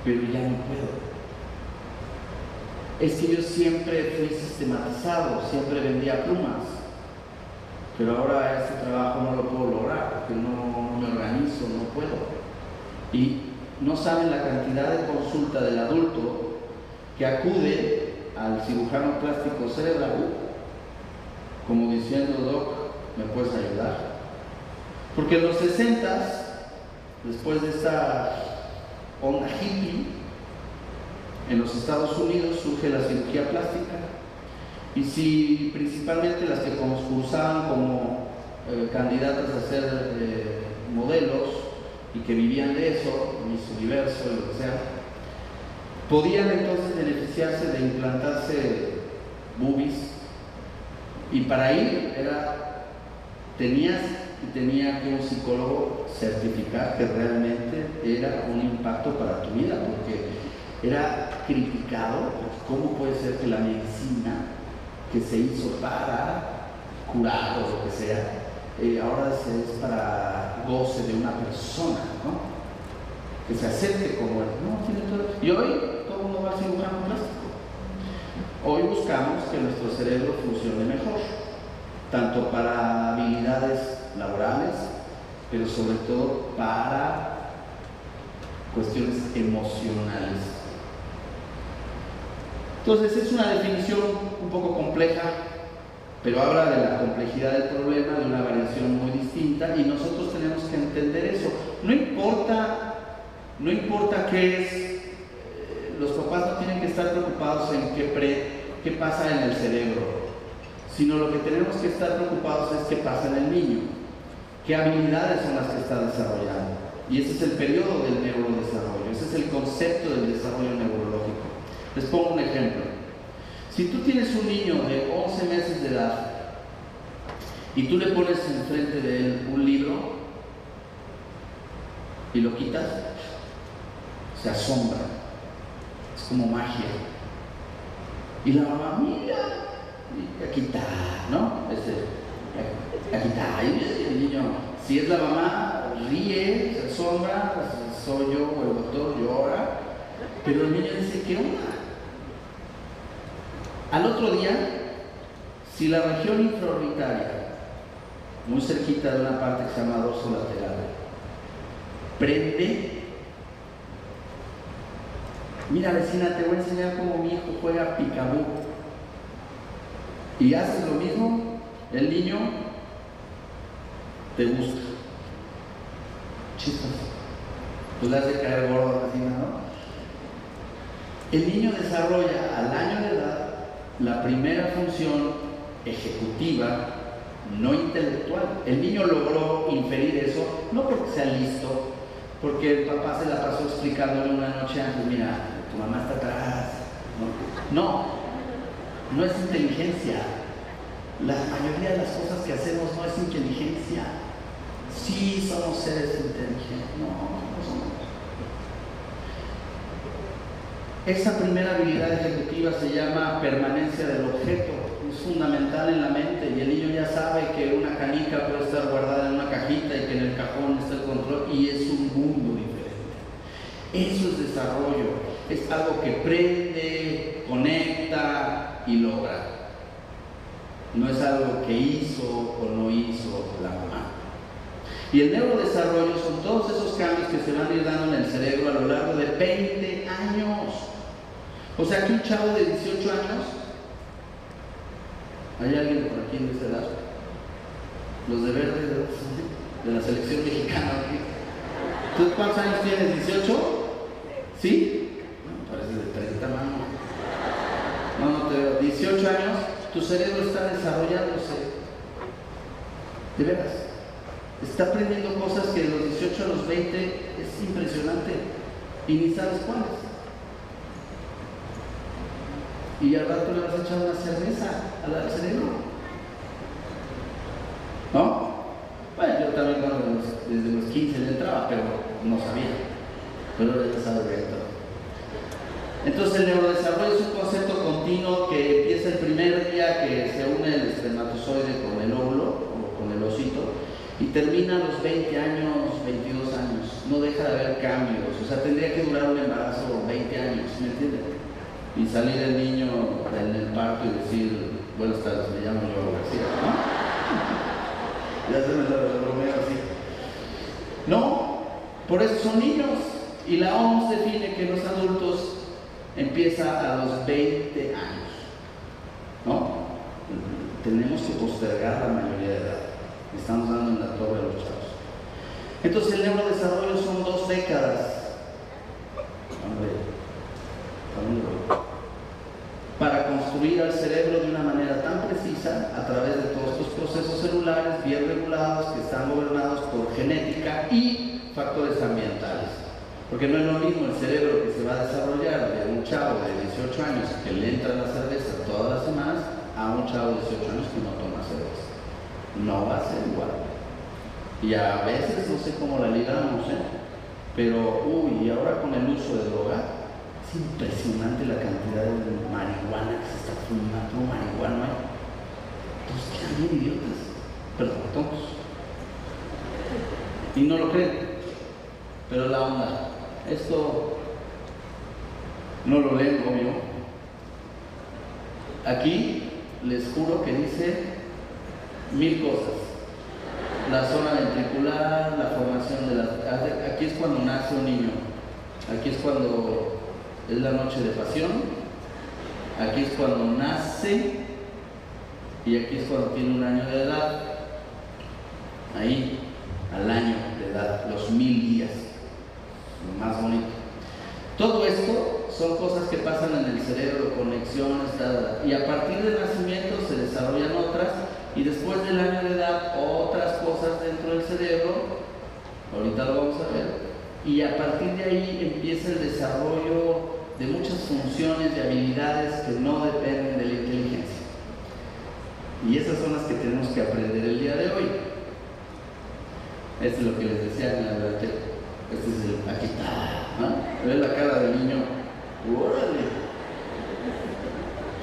pero ya no puedo. Es que yo siempre fui sistematizado, siempre vendía plumas, pero ahora este trabajo no lo puedo lograr porque no me organizo, no puedo. Y no saben la cantidad de consulta del adulto que acude al cirujano plástico cerebral como diciendo: Doc, ¿me puedes ayudar? Porque en los 60s, después de esta onda hippie, en los Estados Unidos surge la cirugía plástica, y si principalmente las que concursaban como candidatas a ser modelos y que vivían de eso, Miss Universo y lo que sea, podían entonces beneficiarse de implantarse boobies, y para ir tenía que un psicólogo certificar que realmente era un impacto para tu vida, porque era criticado. ¿Cómo puede ser que la medicina que se hizo para curar o lo que sea, ahora es para goce de una persona, ¿no? Que se acepte como él? No, tiene todo. Y hoy todo el mundo va al cirujano plástico. Hoy buscamos que nuestro cerebro funcione mejor, tanto para habilidades laborales, pero sobre todo para cuestiones emocionales. Entonces es una definición un poco compleja, pero habla de la complejidad del problema, de una variación muy distinta, y nosotros tenemos que entender eso. No importa qué es, los papás no tienen que estar preocupados en qué pasa en el cerebro, sino lo que tenemos que estar preocupados es qué pasa en el niño, qué habilidades son las que está desarrollando. Y ese es el periodo del neurodesarrollo, ese es el concepto del desarrollo neurológico. Les pongo un ejemplo. Si tú tienes un niño de 11 meses de edad y tú le pones enfrente de él un libro y lo quitas, se asombra, es como magia. Y la mamá, mira, y aquí está, ¿no? Aquí está. Y el niño, si es la mamá, ríe, se asombra, soy yo o el doctor, llora, pero el niño dice: ¿qué onda? Al otro día, si la región infraorbitaria, muy cerquita de una parte que se llama dorso lateral, prende, mira vecina, te voy a enseñar cómo mi hijo juega picabú, y haces lo mismo, el niño te busca. Chispas, pues le hace caer gordo a la vecina, ¿no? El niño desarrolla al año de edad la primera función ejecutiva, no intelectual. El niño logró inferir eso, no porque sea listo, porque el papá se la pasó explicándole una noche antes: mira, tu mamá está atrás. No es inteligencia. La mayoría de las cosas que hacemos no es inteligencia. Sí somos seres inteligentes, no somos. Esa primera habilidad ejecutiva se llama permanencia del objeto. Es fundamental en la mente, y el niño ya sabe que una canica puede estar guardada en una cajita y que en el cajón está el control, y es un mundo diferente. Eso es desarrollo, es algo que prende, conecta y logra. No es algo que hizo o no hizo la mamá. Y el neurodesarrollo son todos esos cambios que se van a ir dando en el cerebro a lo largo de 20 años. O sea que un chavo de 18 años, ¿hay alguien por aquí de esa edad? Los de verde de la selección mexicana. ¿Tú cuántos años tienes? ¿18? ¿Sí? No, parece de 30, mano. tu cerebro está desarrollándose. De veras. Está aprendiendo cosas que de los 18 a los 20 es impresionante y ni sabes cuáles. Y al rato le vas a echar una cerveza al cerebro, ¿no? Bueno, yo también desde los 15 le entraba, pero no sabía. Pero ahora ya sabe de todo. Entonces el neurodesarrollo es un concepto continuo que empieza el primer día que se une el espermatozoide con el óvulo o con el osito y termina a los 20 años, 22 años. No deja de haber cambios. O sea, tendría que durar un embarazo 20 años, ¿me entiendes? Y salir el niño en el parto y decir, buenas tardes, me llamo Joao García, ¿no? Ya se me lo bromeo así. No, por eso son niños. Y la OMS define que los adultos empieza a los 20 años, ¿no? Tenemos que postergar la mayoría de edad. Estamos dando en la torre a los chavos. Entonces el neurodesarrollo son 2 décadas. Para construir al cerebro de una manera tan precisa a través de todos estos procesos celulares bien regulados que están gobernados por genética y factores ambientales. Porque no es lo mismo el cerebro que se va a desarrollar de un chavo de 18 años que le entra la cerveza todas las semanas a un chavo de 18 años que no toma cerveza. No va a ser igual. Y a veces no sé cómo la libramos, pero y ahora con el uso de droga es impresionante la cantidad de marihuana que se está fumando, marihuana. Entonces quedan bien idiotas, perdón, tontos. Y no lo creen. Pero la onda, esto no lo leen, obvio. Aquí les juro que dice 1000 cosas. La zona ventricular, la formación de las... Aquí es cuando nace un niño. Aquí es cuando es la noche de pasión. Aquí es cuando nace. Y aquí es cuando tiene 1 año de edad. Ahí, al año de edad, los 1000 días. Lo más bonito. Todo esto son cosas que pasan en el cerebro, conexiones, y a partir del nacimiento se desarrollan otras, y después del año de edad otras cosas dentro del cerebro, ahorita lo vamos a ver, y a partir de ahí empieza el desarrollo de muchas funciones y habilidades que no dependen de la inteligencia. Y esas son las que tenemos que aprender el día de hoy. Esto es lo que les decía en la verdad. Este es el aquí está, ¿no? Ve la cara del niño, órale,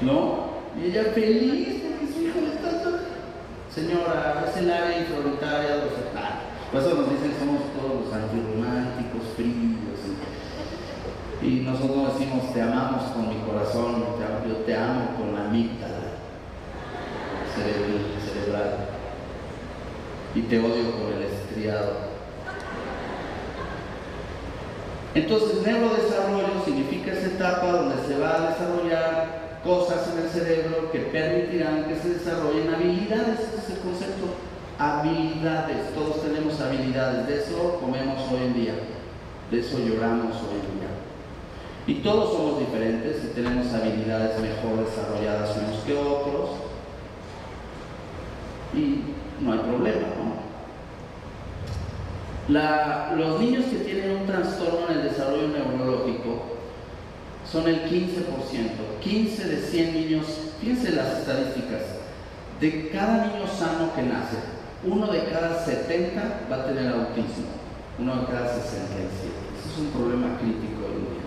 ¿no? Y ella feliz porque su hijo le está dando. Señora, es el área infraritaria de los sectarios. Por eso nos dicen que somos todos los antirrománticos, fríos. Y nosotros decimos, te amamos con mi corazón, yo te amo con la amígdala cerebral. Y te odio con el estriado. Entonces, neurodesarrollo significa esa etapa donde se va a desarrollar cosas en el cerebro que permitirán que se desarrollen habilidades. Ese es el concepto. Habilidades. Todos tenemos habilidades. De eso comemos hoy en día. De eso lloramos hoy en día. Y todos somos diferentes y tenemos habilidades mejor desarrolladas unos que otros. Y no hay problema, ¿no? Los niños que tienen un trastorno en el desarrollo neurológico son el 15%. 15 de 100 niños, fíjense las estadísticas, de cada niño sano que nace, 1 de cada 70 va a tener autismo, 1 de cada 67. Ese es un problema crítico hoy en día.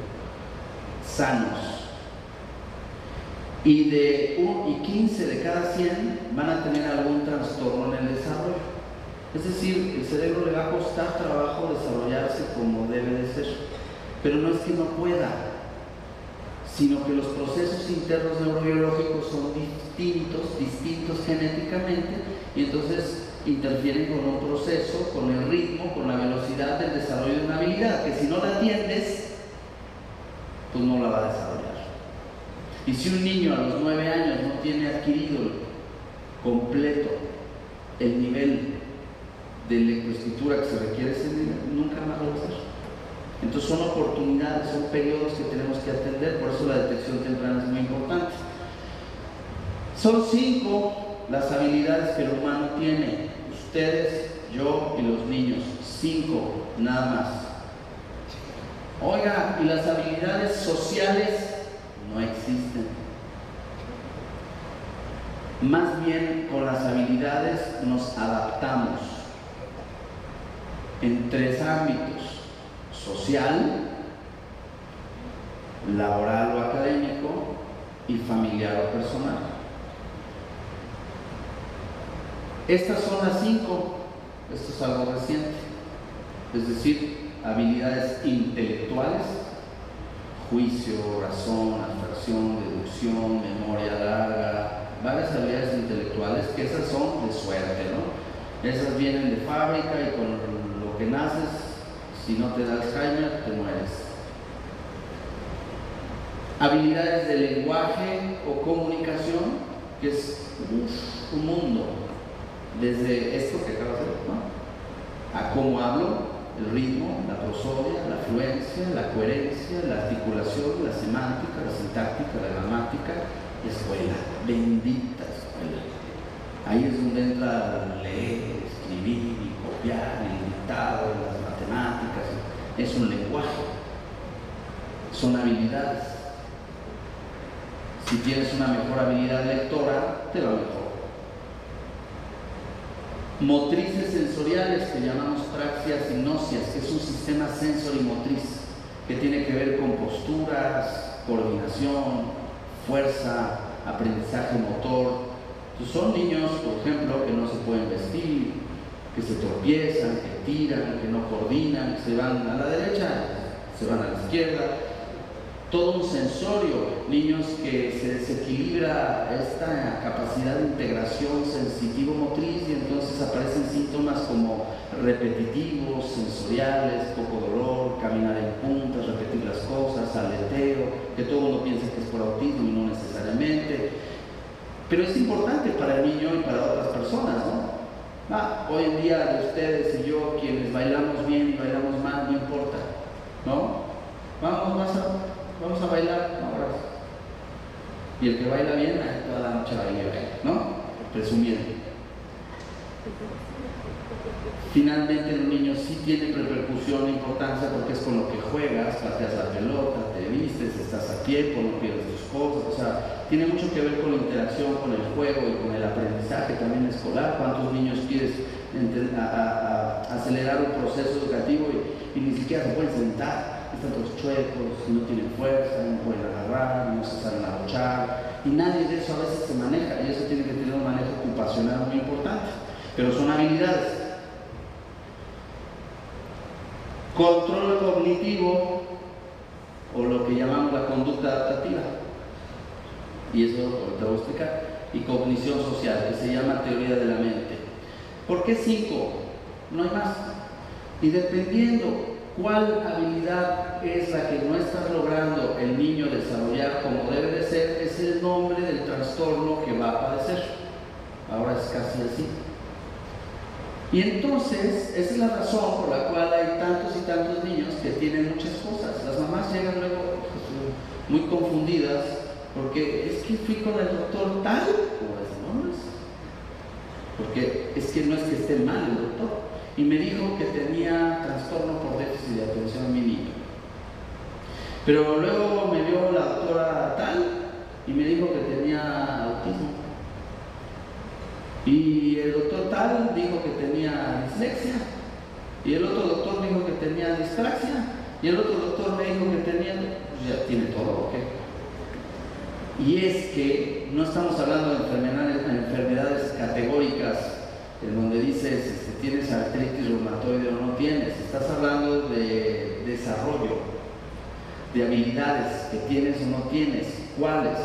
Sanos. Y 15 de cada 100 van a tener algún trastorno en el desarrollo. Es decir, el cerebro le va a costar trabajo desarrollarse como debe de ser. Pero no es que no pueda, sino que los procesos internos neurobiológicos son distintos genéticamente, y entonces interfieren con un proceso, con el ritmo, con la velocidad del desarrollo de una habilidad, que si no la atiendes, pues no la va a desarrollar. Y si un niño a los 9 años no tiene adquirido completo el nivel de electroescritura que se requiere, ese nivel nunca más lo va a hacer. Entonces son oportunidades, son periodos que tenemos que atender, por eso la detección temprana es muy importante. Son 5 las habilidades que el humano tiene. Ustedes, yo y los niños. 5, nada más. Oiga, y las habilidades sociales no existen. Más bien, con las habilidades nos adaptamos en 3 ámbitos: social, laboral o académico, y familiar o personal. Estas son las 5. Esto es algo reciente. Es decir, habilidades intelectuales: juicio, razón, abstracción, deducción, memoria larga, varias habilidades intelectuales que esas son de suerte, ¿no? Esas vienen de fábrica y con lo que naces, si no te da Alzheimer, te mueres. Habilidades de lenguaje o comunicación, que es un mundo, desde esto que acabo de hacer, ¿no?, a cómo hablo, el ritmo, la prosodia, la fluencia, la coherencia, la articulación, la semántica, la sintáctica, la gramática. Escuela, bendita escuela. Ahí es donde entra leer, escribir, y copiar, el dictado, las matemáticas. Es un lenguaje, son habilidades. Si tienes una mejor habilidad lectora, te va mejor. Motrices sensoriales, que llamamos praxias y nocias, que es un sistema sensorimotriz que tiene que ver con posturas, coordinación, fuerza, aprendizaje motor. Entonces son niños, por ejemplo, que no se pueden vestir, que se tropiezan, que tiran, que no coordinan, que se van a la derecha, se van a la izquierda. Todo un sensorio, niños que se desequilibra esta capacidad de integración sensitivo-motriz y entonces aparecen síntomas como repetitivos, sensoriales, poco dolor, caminar en puntas, repetir las cosas, aleteo, que todo el mundo piensa que es por autismo y no necesariamente. Pero es importante para el niño y para otras personas, ¿no? Hoy en día de ustedes y yo, quienes bailamos bien y bailamos mal, no importa, ¿no? Vamos a bailar ahora. Y el que baila bien, toda la noche baila, ¿no? Presumiendo. Finalmente, los niños sí tienen repercusión e importancia porque es con lo que juegas, pateas la pelota, te vistes, estás a tiempo, no pierdes tus cosas. O sea, tiene mucho que ver con la interacción, con el juego y con el aprendizaje también escolar. ¿Cuántos niños quieres acelerar un proceso educativo y ni siquiera se pueden sentar? Están todos chuecos, no tienen fuerza, no pueden agarrar, no se saben agochar, y nadie de eso a veces se maneja, y eso tiene que tener un manejo ocupacional muy importante, pero son habilidades. Control cognitivo, o lo que llamamos la conducta adaptativa, y eso ahorita voy a explicar, y cognición social, que se llama teoría de la mente. ¿Por qué 5? No hay más. Y dependiendo cuál habilidad es la que no está logrando el niño desarrollar como debe de ser, es el nombre del trastorno que va a padecer. Ahora es casi así. Y entonces, esa es la razón por la cual hay tantos y tantos niños que tienen muchas cosas. Las mamás llegan luego muy confundidas porque es que fui con el doctor tal, o es, porque es que no es que esté mal el doctor. Y me dijo que tenía trastorno por déficit de atención a mi niño. Pero luego me vio la doctora tal y me dijo que tenía autismo. Y el doctor tal dijo que tenía dislexia. Y el otro doctor dijo que tenía dispraxia. Y el otro doctor me dijo que tenía... Pues ya tiene todo, ¿ok? Y es que no estamos hablando de enfermedades categóricas en donde dices tienes artritis reumatoide o no tienes. Estás hablando de desarrollo, de habilidades que tienes o no tienes, cuáles.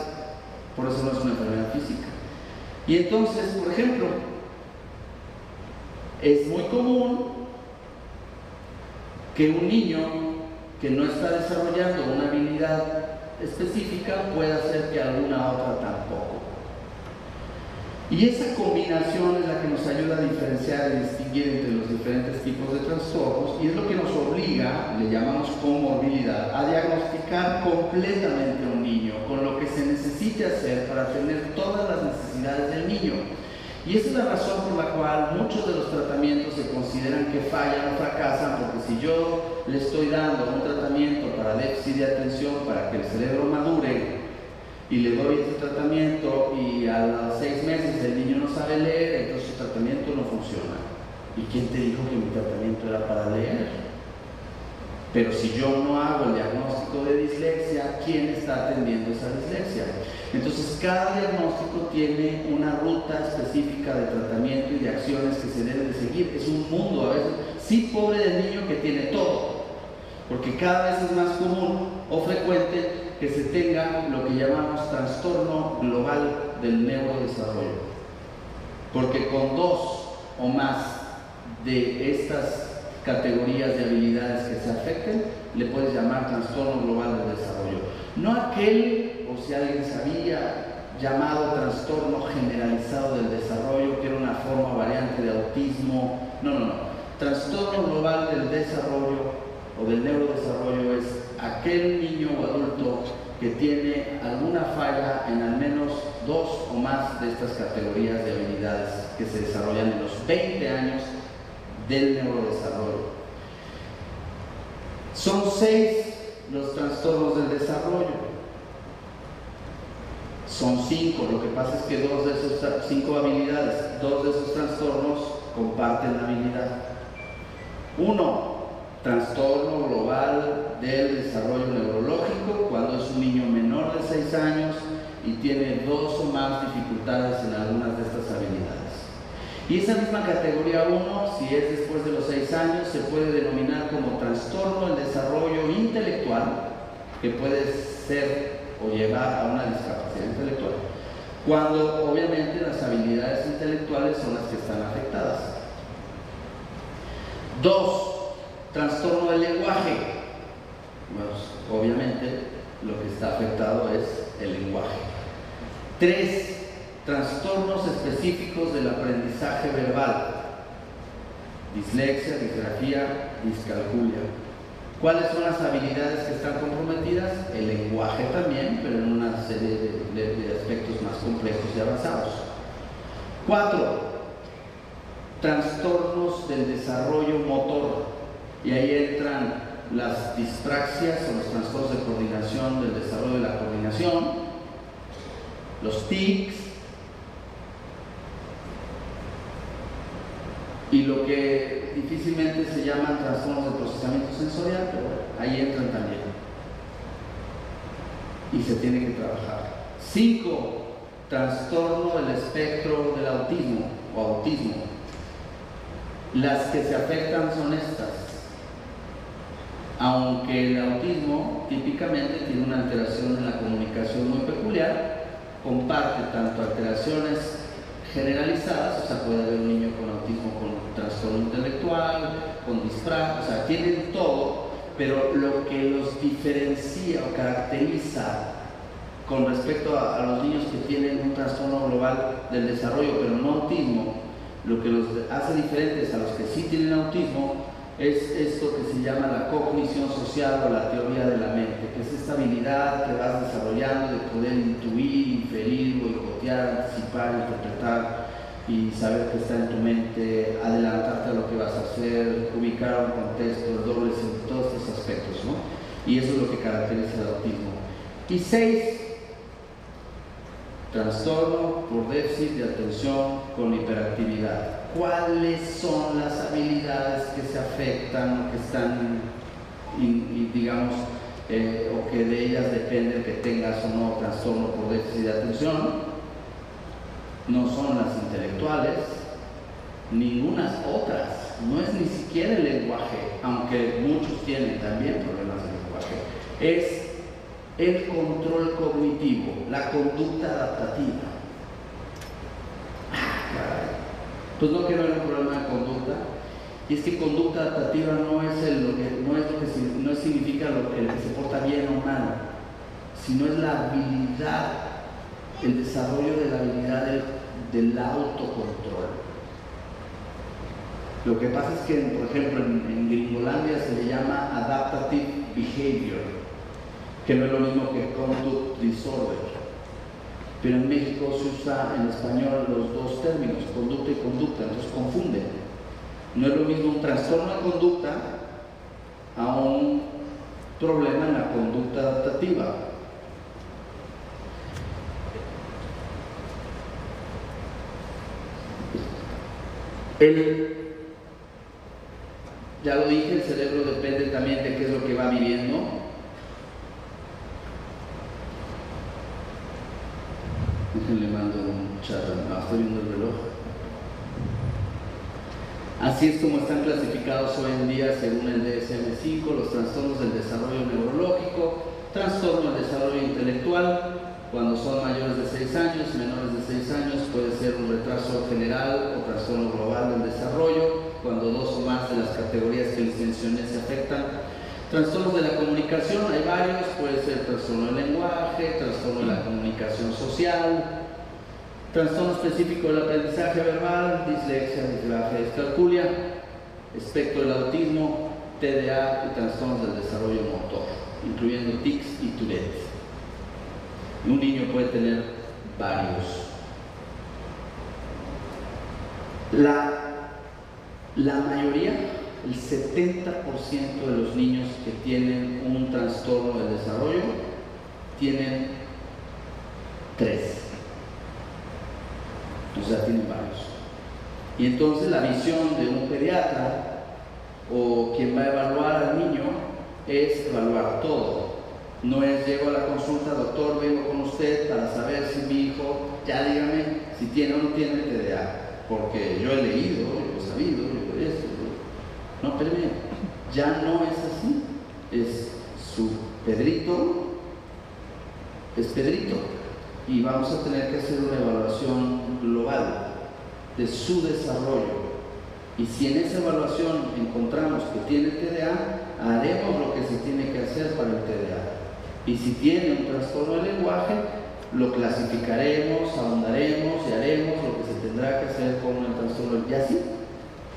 Por eso no es una enfermedad física. Y entonces, por ejemplo, es muy común que un niño que no está desarrollando una habilidad específica pueda hacer que alguna otra tampoco. Y esa combinación es la que nos ayuda a diferenciar y distinguir entre los diferentes tipos de trastornos, y es lo que nos obliga, le llamamos comorbilidad, a diagnosticar completamente a un niño con lo que se necesite hacer para tener todas las necesidades del niño. Y esa es la razón por la cual muchos de los tratamientos se consideran que fallan o fracasan, porque si yo le estoy dando un tratamiento para déficit de atención para que el cerebro madure, y le doy ese tratamiento y a los 6 meses el niño no sabe leer, entonces su tratamiento no funciona. ¿Y quién te dijo que mi tratamiento era para leer? Pero si yo no hago el diagnóstico de dislexia, ¿quién está atendiendo esa dislexia? Entonces cada diagnóstico tiene una ruta específica de tratamiento y de acciones que se deben de seguir. Es un mundo a veces, sí, pobre del niño que tiene todo, porque cada vez es más común o frecuente que se tenga lo que llamamos trastorno global del neurodesarrollo, porque con 2 o más de estas categorías de habilidades que se afecten, le puedes llamar trastorno global del desarrollo. No aquel, o si alguien sabía, llamado trastorno generalizado del desarrollo, que era una forma variante de autismo. No. Trastorno global del desarrollo o del neurodesarrollo es aquel niño o adulto que tiene alguna falla en al menos 2 o más de estas categorías de habilidades que se desarrollan en los 20 años del neurodesarrollo. Son 6 los trastornos del desarrollo. Son 5, lo que pasa es que 2 de esos 5 habilidades, 2 de esos trastornos comparten la habilidad. 1, trastorno global del desarrollo neurológico, cuando es un niño menor de 6 años y tiene 2 o más dificultades en algunas de estas habilidades. Y esa misma categoría 1, si es después de los 6 años, se puede denominar como trastorno del desarrollo intelectual, que puede ser o llevar a una discapacidad intelectual, cuando obviamente las habilidades intelectuales son las que están afectadas. 2, trastorno del lenguaje. Pues, obviamente lo que está afectado es el lenguaje. 3, trastornos específicos del aprendizaje verbal. Dislexia, disgrafía, discalculia. ¿Cuáles son las habilidades que están comprometidas? El lenguaje también, pero en una serie de aspectos más complejos y avanzados. 4, trastornos del desarrollo motor. Y ahí entran las dispraxias o los trastornos de coordinación, del desarrollo de la coordinación, los tics, y lo que difícilmente se llaman trastornos de procesamiento sensorial, pero bueno, ahí entran también. Y se tiene que trabajar. 5, trastorno del espectro del autismo o autismo. Las que se afectan son estas. Aunque el autismo típicamente tiene una alteración en la comunicación muy peculiar, comparte tanto alteraciones generalizadas, o sea, puede haber un niño con autismo con trastorno intelectual, con dispraxia, o sea, tienen todo, pero lo que los diferencia o caracteriza con respecto a los niños que tienen un trastorno global del desarrollo, pero no autismo, lo que los hace diferentes a los que sí tienen autismo es esto que se llama la cognición social o la teoría de la mente, que es esta habilidad que vas desarrollando de poder intuir, inferir, boicotear, anticipar, interpretar y saber qué está en tu mente, adelantarte a lo que vas a hacer, ubicar un contexto, el doble sentido, todos estos aspectos, ¿no? Y eso es lo que caracteriza el autismo. Y 6, trastorno por déficit de atención con hiperactividad. ¿Cuáles son las habilidades que se afectan o que están, digamos, o que de ellas depende que tengas o no trastorno por déficit de atención? No son las intelectuales, ningunas otras, no es ni siquiera el lenguaje, aunque muchos tienen también problemas de lenguaje, es el control cognitivo, la conducta adaptativa. Pues no quiero ver un problema de conducta, y es que conducta adaptativa no significa lo que se porta bien o mal, sino es la habilidad el desarrollo de la habilidad del autocontrol. Lo que pasa es que, por ejemplo, en Gringolandia se le llama adaptative behavior, que no es lo mismo que conduct disorder. Pero en México se usa en español los dos términos, conducta y conducta, entonces confunden. No es lo mismo un trastorno de conducta a un problema en la conducta adaptativa. Ya lo dije, el cerebro depende también de qué es lo que va viviendo. Déjenle mando un chat, estoy viendo el reloj. Así es como están clasificados hoy en día según el DSM-5 los trastornos del desarrollo neurológico, trastorno del desarrollo intelectual, cuando son mayores de 6 años, menores de 6 años, puede ser un retraso general o trastorno global del desarrollo, cuando dos o más de las categorías que les mencioné se afectan. Trastornos de la comunicación, hay varios, puede ser trastorno del lenguaje, trastorno de la comunicación social, trastorno específico del aprendizaje verbal, dislexia, disgrafia, discalculia, espectro del autismo, TDA y trastornos del desarrollo motor, incluyendo tics y Tourette. Un niño puede tener varios. La mayoría, el 70% de los niños que tienen un trastorno del desarrollo tienen 3. O sea, tienen varios. Y entonces la visión de un pediatra o quien va a evaluar al niño es evaluar todo. No es llego a la consulta, doctor, vengo con usted para saber si mi hijo, ya dígame si tiene o no tiene TDA, porque yo he leído, yo he sabido, yo he esto. No, espérame, ya no es así. Es su Pedrito, es Pedrito. Y vamos a tener que hacer una evaluación global de su desarrollo. Y si en esa evaluación encontramos que tiene TDA, haremos lo que se tiene que hacer para el TDA. Y si tiene un trastorno del lenguaje, lo clasificaremos, ahondaremos y haremos lo que se tendrá que hacer con el trastorno. Y así,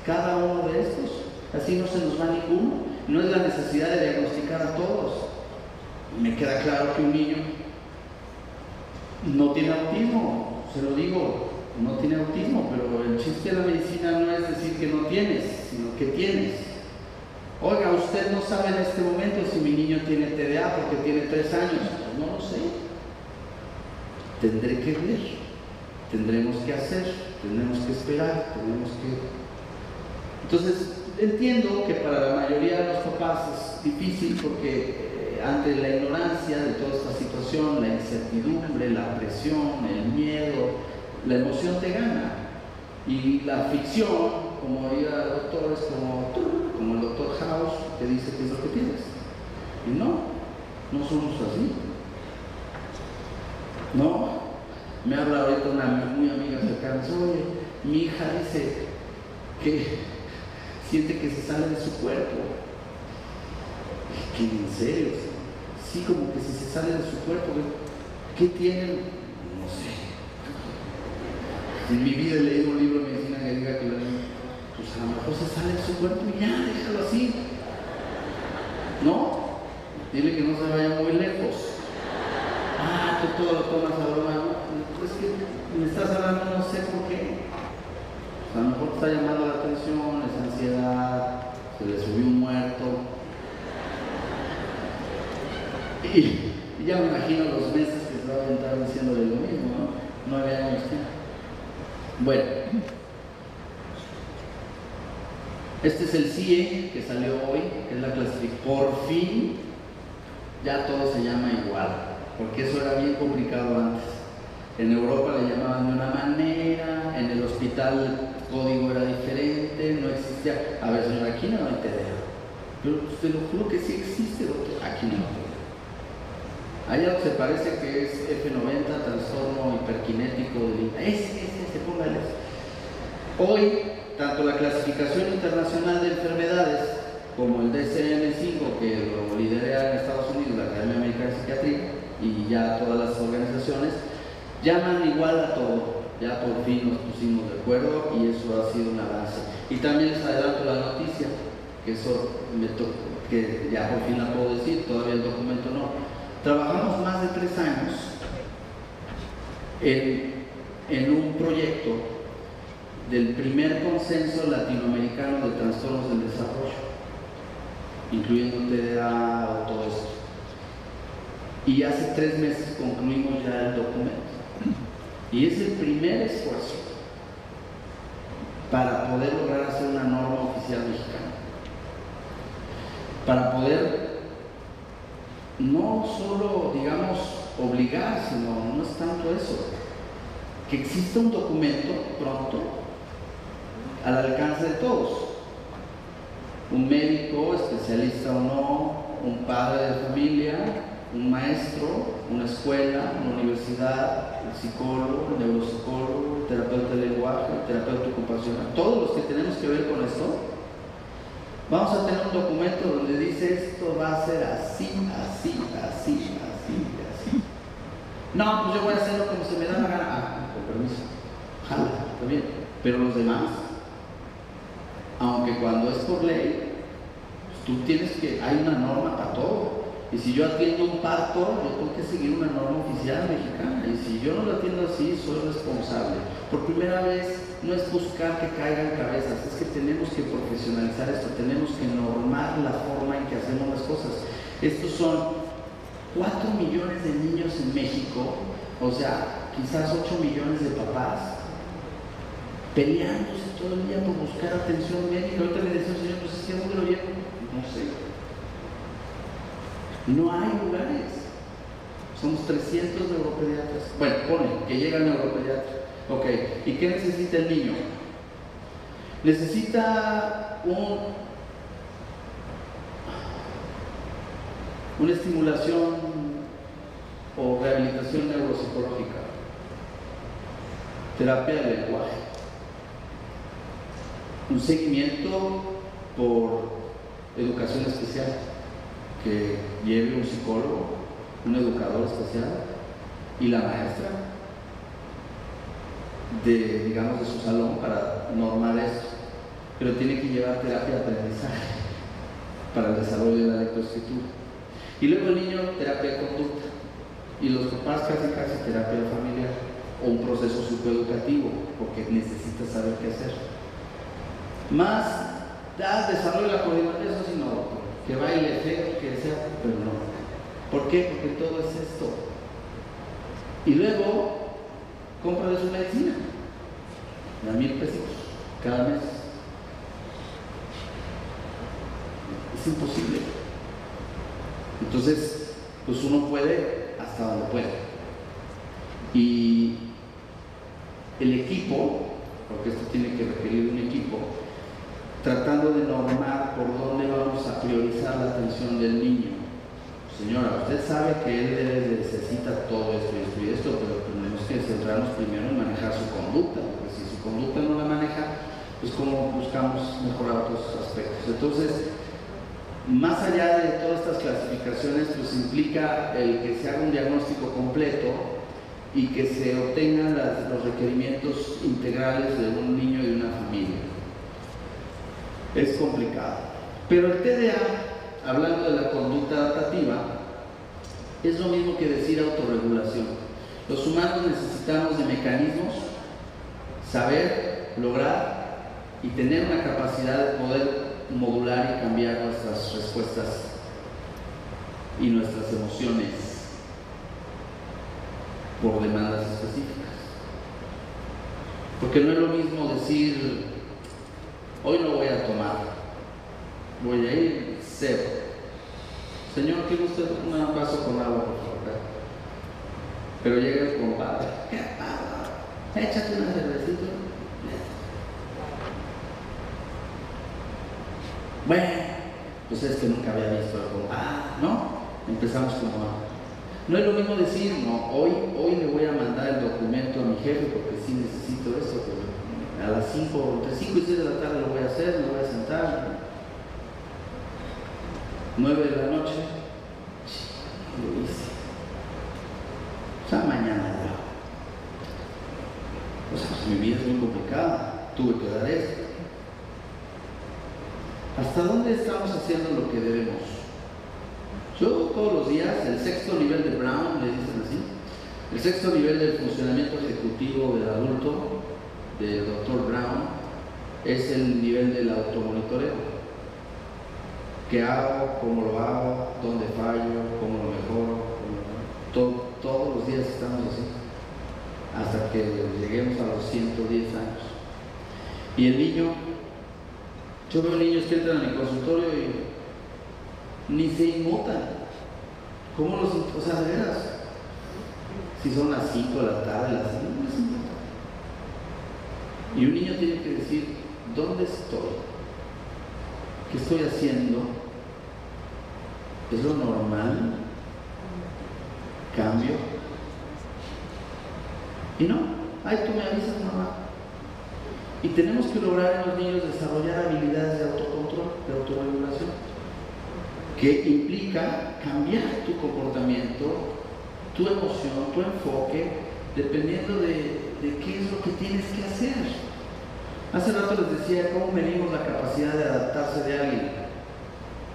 cada uno de estos, así no se nos va ninguno. No es la necesidad de diagnosticar a todos. Me queda claro que un niño no tiene autismo, se lo digo, no tiene autismo, pero el chiste de la medicina no es decir que no tienes, sino que tienes. Oiga, usted no sabe en este momento si mi niño tiene TDA porque tiene 3 años. Pues no lo sé. Tendré que ver, tendremos que hacer, tendremos que esperar, tenemos que... Entonces, entiendo que para la mayoría de los papás es difícil porque ante la ignorancia de toda esta situación, la incertidumbre, la presión, el miedo, la emoción te gana. Y la ficción, como diría doctores como el doctor House, te dice qué es lo que tienes. Y no somos así. No, me habla ahorita una muy amiga cercana, oye, mi hija dice que siente que se sale de su cuerpo. ¿Qué, en serio? Sí, como que si se sale de su cuerpo, ¿qué tienen? No sé. En mi vida he leído un libro de medicina que diga que pues a lo mejor se sale de su cuerpo y ya, déjalo así. ¿No? Dile que no se vaya muy lejos. Ah, tú todo lo tomas a broma. Es que me estás hablando, no sé por qué. A lo mejor te está llamando la atención, es ansiedad, se le subió un muerto. Y ya me imagino los meses que se va a aventar diciéndole lo mismo, ¿no? 9 años. Bueno, este es el CIE que salió hoy, que es la clasificación. Por fin, ya todo se llama igual, porque eso era bien complicado antes. En Europa le llamaban de una manera, en el hospital el código era diferente, no existía. A ver, señor, aquí no hay TDA. Pero te lo juro que sí existe, doctor. Aquí no. Allá se parece que es F90, trastorno hiperkinético del... Ese, póngale. Hoy, tanto la clasificación internacional de enfermedades como el DSM-5, que lo lidera en Estados Unidos, la Academia Americana de Psiquiatría, y ya todas las organizaciones, llaman igual a todo. Ya por fin nos pusimos de acuerdo y eso ha sido un avance. Y también les adelanto la noticia, que eso que ya por fin la puedo decir, todavía el documento no. Trabajamos más de 3 años en un proyecto del primer consenso latinoamericano de trastornos del desarrollo, incluyendo TDA o todo esto. Y hace 3 meses concluimos ya el documento. Y es el primer esfuerzo para poder lograr hacer una norma oficial mexicana. Para poder no solo, digamos, obligar, sino no es tanto eso, que exista un documento pronto al alcance de todos. Un médico, especialista o no, un padre de familia, un maestro, una escuela, una universidad, el psicólogo, el neuropsicólogo, el terapeuta del lenguaje, el terapeuta ocupacional, todos los que tenemos que ver con esto, vamos a tener un documento donde dice esto va a ser así, así, así, así, así. No, pues yo voy a hacerlo como se me da la gana. Ah, con permiso. Jala, está bien. Pero los demás, aunque cuando es por ley, pues tú tienes que, hay una norma para todo. Y si yo atiendo un parto, yo tengo que seguir una norma oficial mexicana. Y si yo no lo atiendo así, soy responsable. Por primera vez, no es buscar que caigan cabezas, es que tenemos que profesionalizar esto, tenemos que normar la forma en que hacemos las cosas. Estos son 4 millones de niños en México, o sea, quizás 8 millones de papás, peleándose todo el día por buscar atención médica. Ahorita me decía un señor, pues es que ¿dónde lo llevo? No sé. No hay lugares. Somos 300 neuropediatras. Bueno, pone que llega el neuropediatra. Ok, ¿y qué necesita el niño? Necesita una estimulación o rehabilitación neuropsicológica, terapia del lenguaje, un seguimiento por educación especial, que lleve un psicólogo, un educador especial y la maestra digamos, de su salón para normar esto, pero tiene que llevar terapia de aprendizaje para el desarrollo de la lectoescritura. Y luego el niño, terapia de conducta, y los papás casi terapia familiar o un proceso psicoeducativo, porque necesita saber qué hacer. Más desarrollo de la coordinación, eso sí no, doctor, que baile feo, que sea, pero no. ¿Por qué? Porque todo es esto. Y luego compra de su medicina, de $1,000 cada mes. Es imposible. Entonces, pues uno puede hasta donde puede. Y el equipo, porque esto tiene que requerir un equipo, tratando de normar por dónde vamos a priorizar la atención del niño. Señora, usted sabe que él necesita todo esto y esto, pero tenemos que centrarnos primero en manejar su conducta, porque si su conducta no la maneja, pues cómo buscamos mejorar otros aspectos. Entonces, más allá de todas estas clasificaciones, pues implica el que se haga un diagnóstico completo y que se obtengan los requerimientos integrales de un niño y de una familia. Es complicado. Pero el TDA, hablando de la conducta adaptativa, es lo mismo que decir autorregulación. Los humanos necesitamos de mecanismos, saber, lograr y tener una capacidad de poder modular y cambiar nuestras respuestas y nuestras emociones por demandas específicas. Porque no es lo mismo decir, hoy no voy a tomar, voy a ir cero. Señor, ¿quiere usted un vaso con agua, por favor? Pero llega el compadre, ¿qué pasa? Échate una cervecita. Bueno, pues es que nunca había visto algo. ¿No? Empezamos como no es lo mismo decir, no, hoy le voy a mandar el documento a mi jefe porque sí necesito esto, pero a las 5, entre 5 y 6 de la tarde lo voy a hacer, me voy a sentar. 9 de la noche, lo hice. O sea, mañana ya. complicada, tuve que dar esto. ¿Hasta dónde estamos haciendo lo que debemos? Yo todos los días, el sexto nivel de Brown, le dicen así, el sexto nivel del funcionamiento ejecutivo del adulto, del Dr. Brown, es el nivel del automonitoreo. ¿Qué hago? ¿Cómo lo hago? ¿Dónde fallo? ¿Cómo lo mejoro? Todos los días estamos así, hasta que lleguemos a los 110 años. Y el niño, yo veo niños que entran a mi consultorio y ni se inmutan. ¿Cómo los, o sea, de veras? Si son las 5 de la tarde, las 5, no se inmutan. Y un niño tiene que decir, ¿dónde estoy? ¿Qué estoy haciendo? ¿Es lo normal? ¿Cambio? Y no, ay, tú me avisas, mamá. Y tenemos que lograr en los niños desarrollar habilidades de autocontrol, de autorregulación, que implica cambiar tu comportamiento, tu emoción, tu enfoque, dependiendo de qué es lo que tienes que hacer. Hace rato les decía cómo medimos la capacidad de adaptarse de alguien.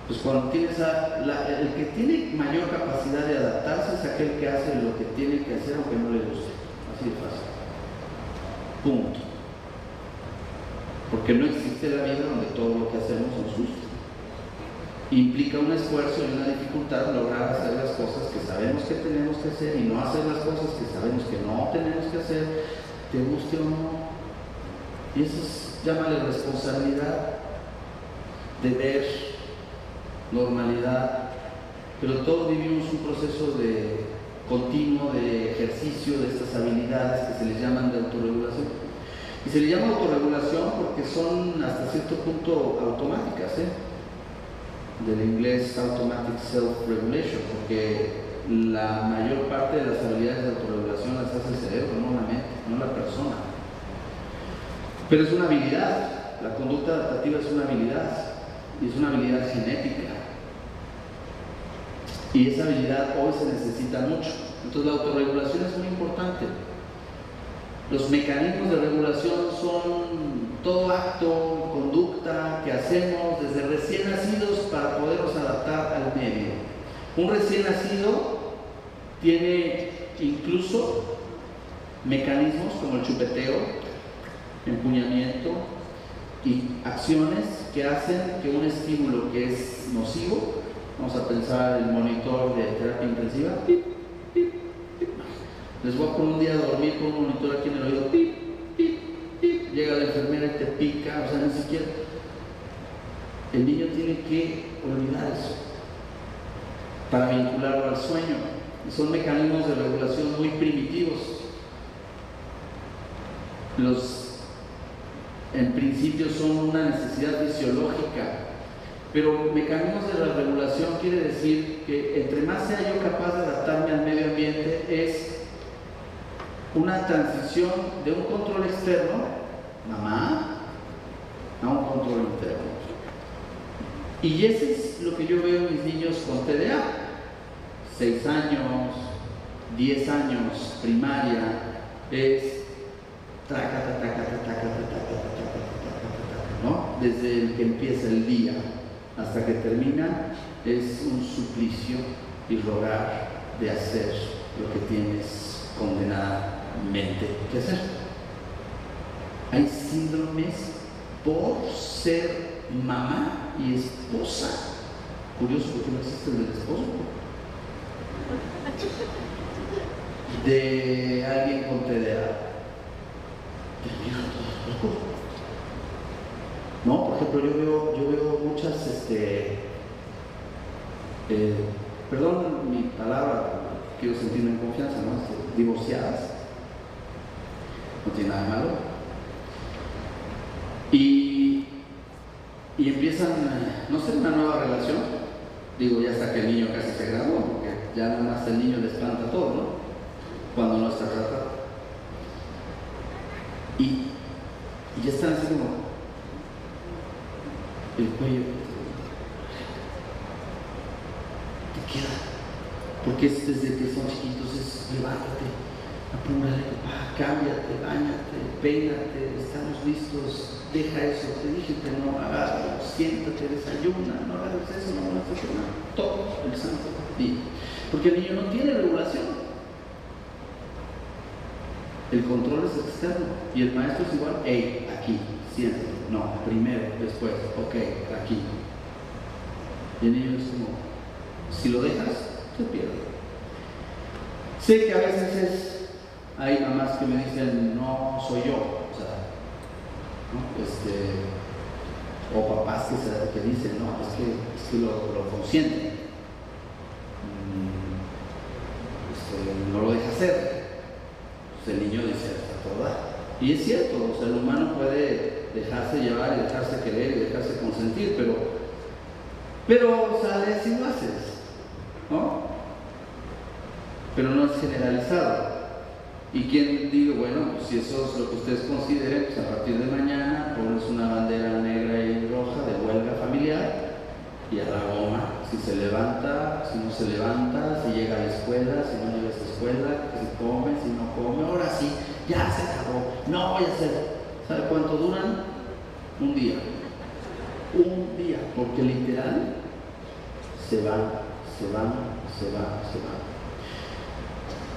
Pues cuando tienes el que tiene mayor capacidad de adaptarse es aquel que hace lo que tiene que hacer aunque no le guste. Así de fácil. Punto. Porque no existe la vida donde todo lo que hacemos nos gusta. Implica un esfuerzo y una dificultad lograr hacer las cosas que sabemos que tenemos que hacer y no hacer las cosas que sabemos que no tenemos que hacer, te guste o no. Y eso es, llámale responsabilidad, deber, normalidad, pero todos vivimos un proceso de continuo de ejercicio de estas habilidades que se les llaman de autorregulación. Y se le llama autorregulación porque son hasta cierto punto automáticas, del inglés automatic self-regulation, porque la mayor parte de las habilidades de autorregulación las hace el cerebro, no la mente, no la persona. Pero es una habilidad, la conducta adaptativa es una habilidad, y es una habilidad genética. Y esa habilidad hoy se necesita mucho. Entonces la autorregulación es muy importante. Los mecanismos de regulación son todo acto, conducta que hacemos desde recién nacidos para podernos adaptar al medio. Un recién nacido tiene incluso mecanismos como el chupeteo, empuñamiento y acciones que hacen que un estímulo que es nocivo, vamos a pensar el monitor de terapia intensiva, pip, pip, pip. Les voy a poner un día a dormir con un monitor aquí en el oído, pip, pip, pip. Llega la enfermera y te pica, o sea, ni siquiera. El niño tiene que olvidar eso para vincularlo al sueño. Y son mecanismos de regulación muy primitivos. En principio son una necesidad fisiológica, pero mecanismos de la regulación quiere decir que entre más sea yo capaz de adaptarme al medio ambiente es una transición de un control externo, mamá, a un control interno. Y ese es lo que yo veo en mis niños con TDA, 6 años, 10 años, primaria, es ¿no? Desde el que empieza el día hasta que termina es un suplicio y rogar de hacer lo que tienes condenadamente que hacer. Hay síndromes por ser mamá y esposa. Curioso porque no existe el del esposo. De alguien con TDA. No, por ejemplo, yo veo muchas, perdón mi palabra, quiero sentirme en confianza, ¿no? Divorciadas, no tiene nada de malo, y empiezan, no sé, una nueva relación, digo, ya hasta que el niño casi se graduó, porque ya nada más el niño le espanta todo, ¿no? Cuando no está tratado. Y ya están así como el cuello te queda, porque es desde que son chiquitos, es levántate, apúrale, papá, cámbiate, báñate, peínate, estamos listos, deja eso, te dije que no hagas, siéntate, desayuna, no hagas eso, no hagas eso, no, todo el santo día. Porque el niño no tiene regulación. El control es externo y el maestro es igual, hey, aquí, siéntate, no, primero, después, ok, aquí. Y el niño es como, si lo dejas, se pierde. Sé que a veces hay mamás que me dicen, no soy yo, o sea, ¿no? O papás que dicen, no, es que lo consienten, no lo deja hacer. Pues el niño dice, hasta toda. Y es cierto, o sea, el humano puede dejarse llevar y dejarse querer y dejarse consentir, pero sales y lo haces, ¿no? Pero no es generalizado. Y quien diga, bueno, pues si eso es lo que ustedes consideren, pues a partir de mañana pones una bandera negra y roja de huelga familiar y a la goma, si se levanta, si no se levanta, si llega a la escuela, si no llega a la escuela, si come, si no come, ahora sí, ya se acabó, no voy a hacer. ¿Sabe cuánto duran? Un día, porque literal se van.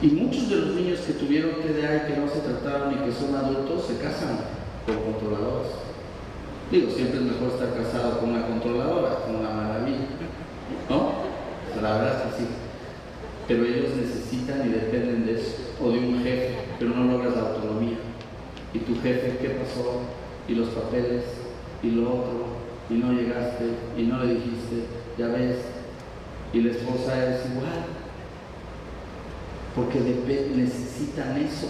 Y muchos de los niños que tuvieron TDA y que no se trataron y que son adultos se casan con controladoras. Digo, siempre es mejor estar casado con una controladora, con una maravilla, ¿no? La verdad es que sí. Pero ellos necesitan y dependen de eso, o de un jefe, pero no logras la autonomía. Y tu jefe, ¿qué pasó? Y los papeles, y lo otro, y no llegaste, y no le dijiste, ya ves. Y la esposa es igual, porque necesitan eso,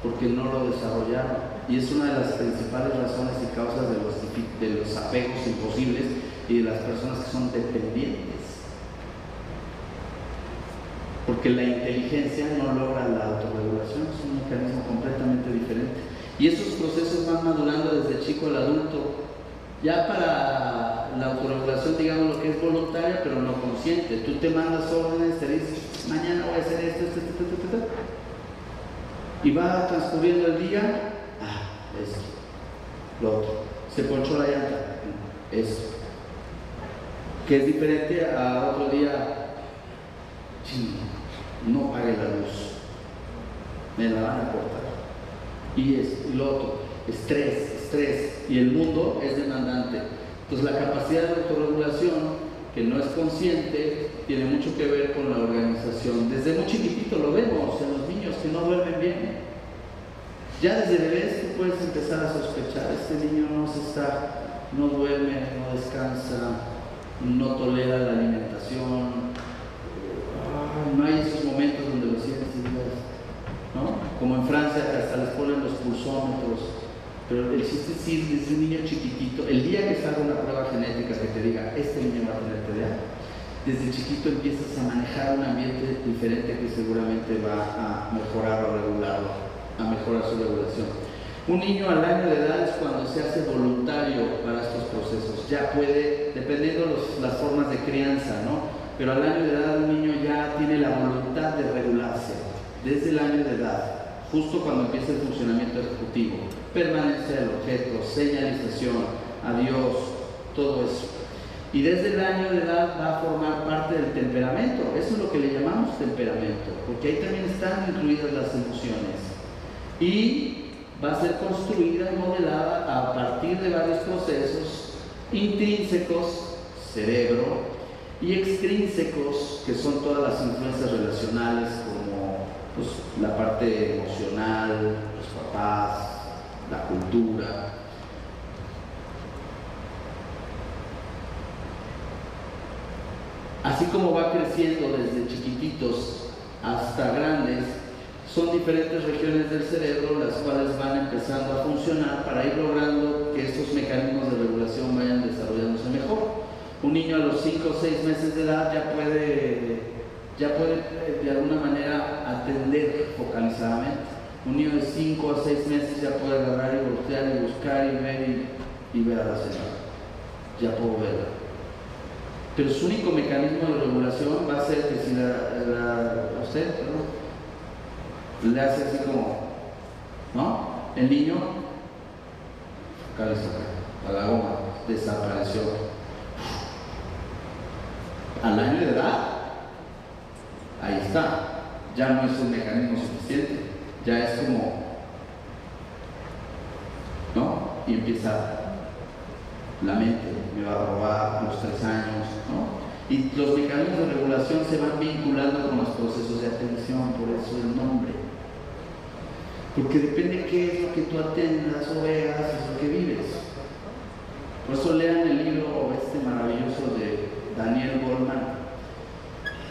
porque no lo desarrollaron. Y es una de las principales razones y causas de los apegos imposibles y de las personas que son dependientes. Porque la inteligencia no logra la autorregulación, es un mecanismo completamente diferente. Y esos procesos van madurando desde chico al adulto. Ya para la autorregulación, digamos lo que es voluntaria, pero no consciente. Tú te mandas órdenes, te dices, mañana voy a hacer esto. Y va transcurriendo el día, esto, lo otro. Se ponchó la llanta, esto. Que es diferente a otro día, no pague la luz, me la van a cortar. Y lo otro, estrés. Y el mundo es demandante. Entonces la capacidad de autorregulación, que no es consciente, tiene mucho que ver con la organización. Desde muy chiquitito lo vemos en los niños que no duermen bien. Ya desde bebés tú puedes empezar a sospechar, este niño no duerme, no descansa, no tolera la alimentación, no hay esos momentos donde lo sientes y digas, ¿no? Como en Francia que hasta les ponen los pulsómetros. Pero el chiste es ir desde un niño chiquitito, el día que salga una prueba genética que te diga, este niño va a tener TDA, desde chiquito empiezas a manejar un ambiente diferente que seguramente va a mejorar o regularlo, a mejorar su regulación. Un niño al año de edad es cuando se hace voluntario para estos procesos, ya puede, dependiendo las formas de crianza, ¿no? Pero al año de edad un niño ya tiene la voluntad de regularse, desde el año de edad, justo cuando empieza el funcionamiento ejecutivo. Permanencia del objeto, señalización, adiós, todo eso. Y desde el año de edad va a formar parte del temperamento. Eso es lo que le llamamos temperamento, porque ahí también están incluidas las emociones. Y va a ser construida y modelada a partir de varios procesos intrínsecos, cerebro, y extrínsecos, que son todas las influencias relacionales, como pues, la parte emocional, los papás, la cultura. Así como va creciendo desde chiquititos hasta grandes, son diferentes regiones del cerebro las cuales van empezando a funcionar para ir logrando que estos mecanismos de regulación vayan desarrollándose mejor. Un niño a los 5 o 6 meses de edad ya puede de alguna manera atender focalizadamente. Un niño de 5 a 6 meses ya puede agarrar y voltear y buscar y ver y ver a la señora. Ya puedo verla. Pero su único mecanismo de regulación va a ser que si le hace así como, ¿no? El niño, cabeza a la goma, desapareció. Al año de edad, ahí está, ya no es un mecanismo suficiente, ya es como, ¿no? Y empieza la mente, me va a robar a los 3 años, ¿no? Y los mecanismos de regulación se van vinculando con los procesos de atención, por eso el nombre. Porque depende qué es lo que tú atendas o veas, es lo que vives. Por eso lean el libro maravilloso de Daniel Goleman,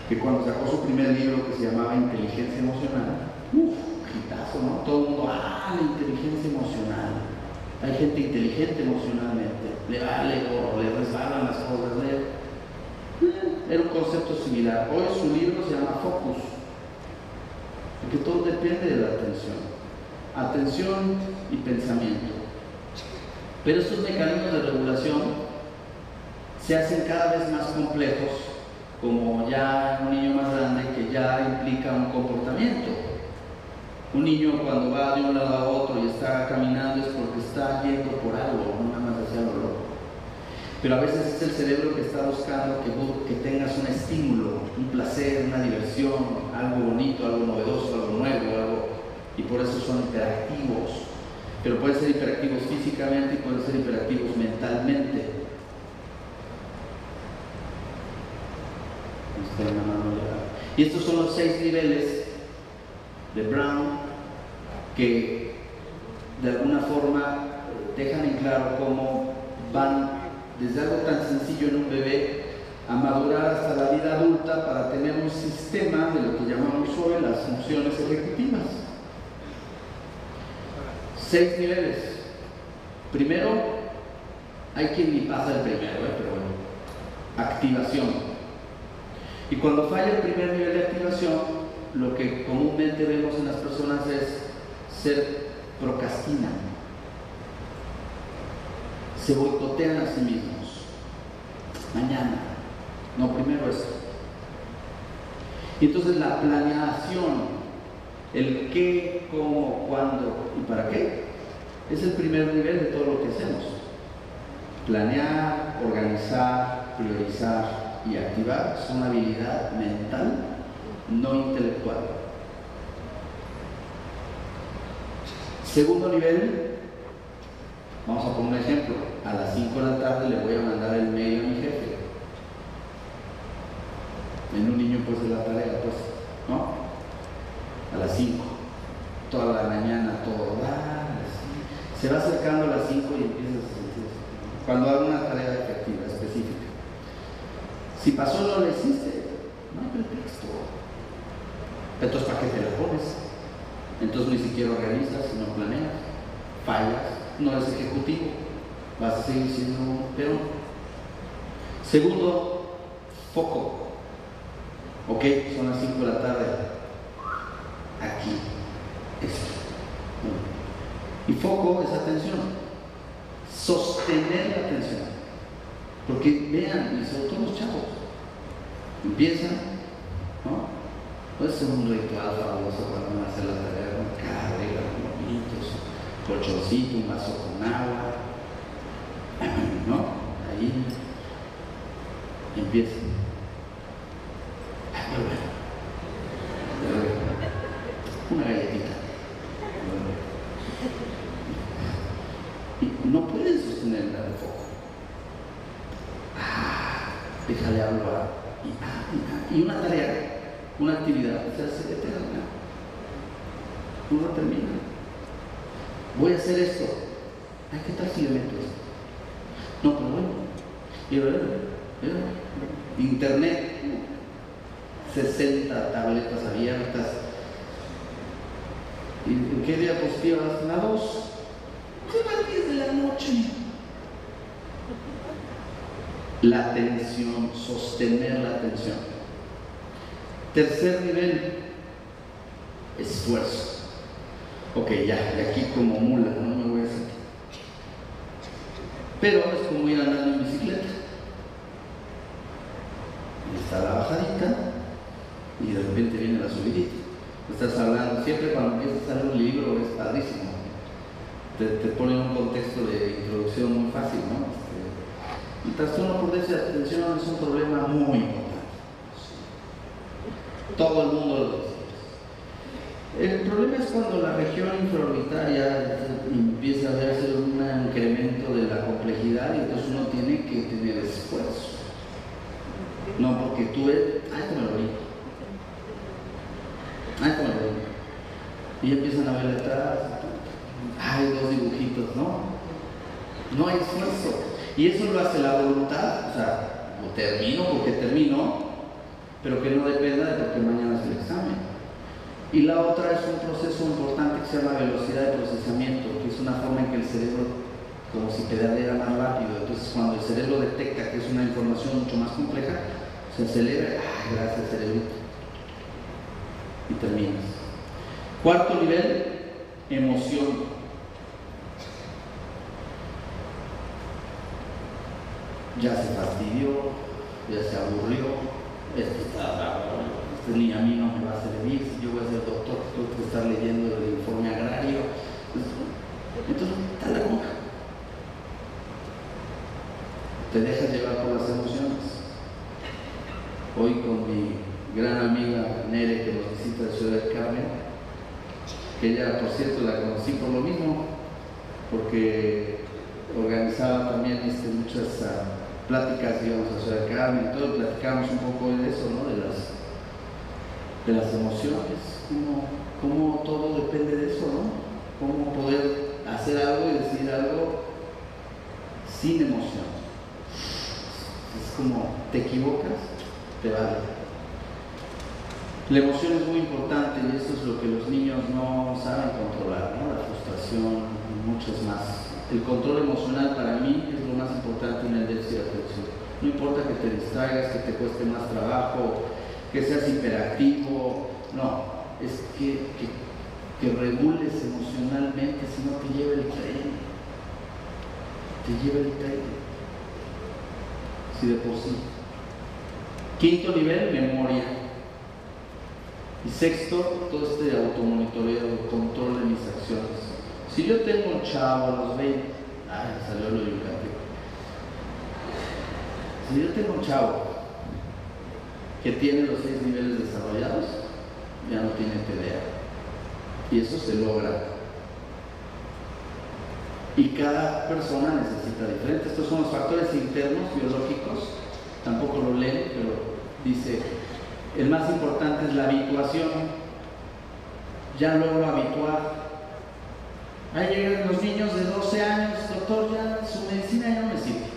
que cuando sacó su primer libro que se llamaba Inteligencia Emocional, hitazo, ¿no? Todo el mundo, la inteligencia emocional. Hay gente inteligente emocionalmente, le vale o le resbalan las cosas, era un concepto similar. Hoy su libro se llama Focus, porque todo depende de la atención y pensamiento. Pero estos mecanismos de regulación se hacen cada vez más complejos, como ya un niño más grande que ya implica un comportamiento. Un niño cuando va de un lado a otro y está caminando es porque está yendo por algo, no nada más hacia lo loco. Pero a veces es el cerebro que está buscando que tengas un estímulo, un placer, una diversión, algo bonito, algo novedoso, algo nuevo, y por eso son hiperactivos. Pero pueden ser hiperactivos físicamente y pueden ser hiperactivos mentalmente. Y estos son los 6 niveles de Brown que de alguna forma dejan en claro cómo van desde algo tan sencillo en un bebé a madurar hasta la vida adulta para tener un sistema de lo que llamamos hoy las funciones ejecutivas. 6 niveles. Primero, hay quien ni pasa el primero, pero bueno, activación. Y cuando falla el primer nivel de activación, lo que comúnmente vemos en las personas es procrastinan, se boicotean a sí mismos. Mañana, no, primero esto. Y entonces la planeación, el qué, cómo, cuándo y para qué, es el primer nivel de todo lo que hacemos. Planear, organizar, priorizar y activar es una habilidad mental, no intelectual. Segundo nivel, vamos a poner un ejemplo. A las 5 de la tarde le voy a mandar el mail a mi jefe. En un niño pues de la tarea, pues, ¿no? A las 5, toda la mañana, todo, se va acercando a las 5 y empieza a sentir. Cuando haga una tarea efectiva, específica. Si pasó no lo hiciste, no hay pretexto. Entonces, ¿para qué te la pones? Entonces ni siquiera organizas, no planeas, fallas, no eres ejecutivo, vas a seguir siendo un peón. Segundo, foco. Ok, son las 5 de la tarde. Aquí, esto. Y foco es atención. Sostener la atención. Porque vean, y sobre todo los chavos, empiezan, ¿no? Puede ser un ritual fabuloso cuando van a hacer la tarea con carrera, con lomitos, colchoncito, un vaso con agua, ¿no? Ahí empiezan. Una galletita. Y no pueden sostener el foco. Déjale hablar. Y una tarea, una actividad, se hace eterna. No la termina. Voy a hacer esto. Ay, ¿qué tal si yo meto esto? No, pero bueno. Y a ver, internet, 60 tabletas abiertas. ¿Y en qué diapositiva vas? La 2. ¿Qué va a 10 de la noche? La atención, sostener la atención. Tercer nivel, esfuerzo. Ok, ya, de aquí como mula, no me voy a sentir. Pero es como ir andando en bicicleta. Está la bajadita y de repente viene la subidita. Estás hablando, siempre cuando empiezas a leer un libro es padrísimo. Te pone en un contexto de introducción muy fácil, ¿no? El trastorno por déficit de atención es un problema muy importante. Todo el mundo lo dice. El problema es cuando la región infraorbitaria empieza a verse un incremento de la complejidad y entonces uno tiene que tener esfuerzo. No porque tú ves, ay, como lo vi. Ay, como lo vi. Y empiezan a ver atrás, hay dos dibujitos, ¿no? No hay esfuerzo. Y eso lo hace la voluntad, o sea, lo termino porque termino, pero que no dependa de porque mañana es el examen. Y la otra es un proceso importante que se llama velocidad de procesamiento, que es una forma en que el cerebro, como si pedaleara más rápido. Entonces, cuando el cerebro detecta que es una información mucho más compleja, se acelera, ¡ay, gracias, cerebrito! Y terminas. Cuarto nivel, emoción. Ya se fastidió, ya se aburrió, esto está bravo, este niño a mí no me va a servir, si yo voy a ser doctor, tengo que estar leyendo el informe agrario. Entonces, está la conja. Te dejas llevar por las emociones. Hoy con mi gran amiga Nere, que nos visita de Ciudad del Carmen, que ella, por cierto, la conocí por lo mismo, porque organizaba también muchas pláticas, digamos, a Ciudad del Carmen y todo, platicamos un poco de eso, ¿no? De las emociones, cómo todo depende de eso, ¿no? Cómo poder hacer algo y decir algo sin emoción. Es como, te equivocas, te vale. La emoción es muy importante y eso es lo que los niños no saben controlar, ¿no? La frustración y muchas más. El control emocional para mí es lo más importante en el déficit de atención. No importa que te distraigas, que te cueste más trabajo, que seas hiperactivo, no, es que regules emocionalmente, si no te lleva el tren. Te lleva el tren. Si de por sí. Quinto nivel, memoria. Y sexto, todo este automonitoreo, control de mis acciones. Si yo tengo un chavo a los 20, salió lo yucateco. Si yo tengo un chavo que tiene los 6 niveles desarrollados, ya no tiene TDA. Y eso se logra. Y cada persona necesita diferente. Estos son los factores internos biológicos. Tampoco lo leen, pero dice, el más importante es la habituación. Ya logro habituar. Ahí llegan los niños de 12 años, doctor, ya su medicina ya no me sirve.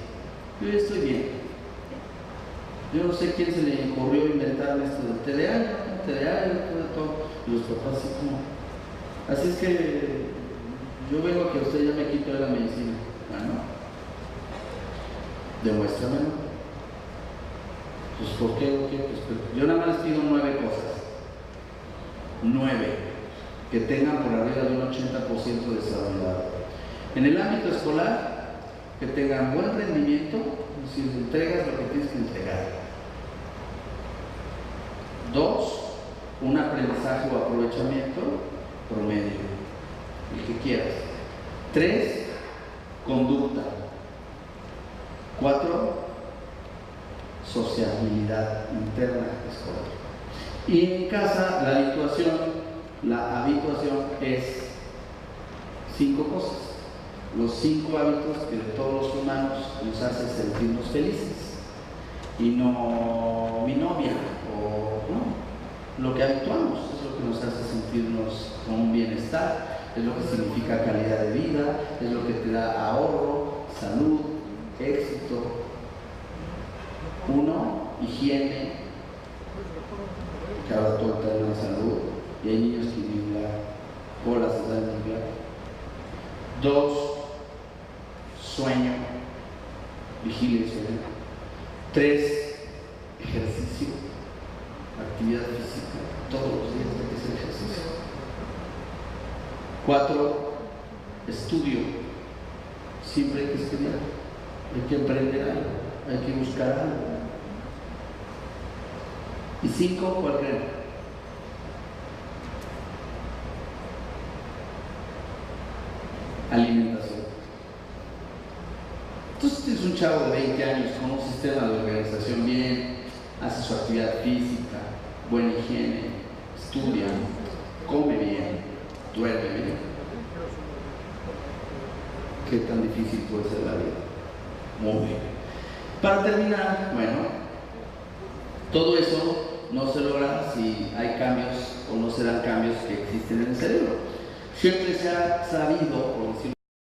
Yo ya estoy bien. Yo no sé quién se le ocurrió inventar esto del TDA, todo. Y los papás así como. Así es que yo vengo a que usted ya me quite la medicina. Bueno, demuéstramelo. Pues ¿por qué? Pues, yo nada más les pido 9 cosas. 9. Que tengan por arriba de un 80% desarrollado. En el ámbito escolar, que tengan buen rendimiento, si entregas lo que tienes que entregar. 2, un aprendizaje o aprovechamiento promedio, el que quieras. 3, conducta. 4, sociabilidad interna escolar. Y en casa, la habituación es 5 cosas. Los 5 hábitos que de todos los humanos nos hacen sentirnos felices. Y no mi novia, o no. Lo que habituamos es lo que nos hace sentirnos con un bienestar, es lo que significa calidad de vida, es lo que te da ahorro, salud, éxito. 1, higiene, que ahora todo está en la salud. Y hay niños que ni hablar, se saben hablar. 2, sueño, vigilia y sueño. 3, ejercicio, actividad física, todos los días hay que hacer ejercicio. 4, estudio, siempre hay que estudiar, hay que aprender algo, hay que buscar algo. Y 5, ¿cuál creen? alimentación. Entonces tienes un chavo de 20 años con un sistema de organización bien, hace su actividad física, buena higiene, estudia, come bien, duerme bien. ¿Qué tan difícil puede ser la vida? Muy bien. Para terminar, bueno, todo eso no se logra si hay cambios o no se dan cambios que existen en el cerebro. Siempre se ha sabido, por decirlo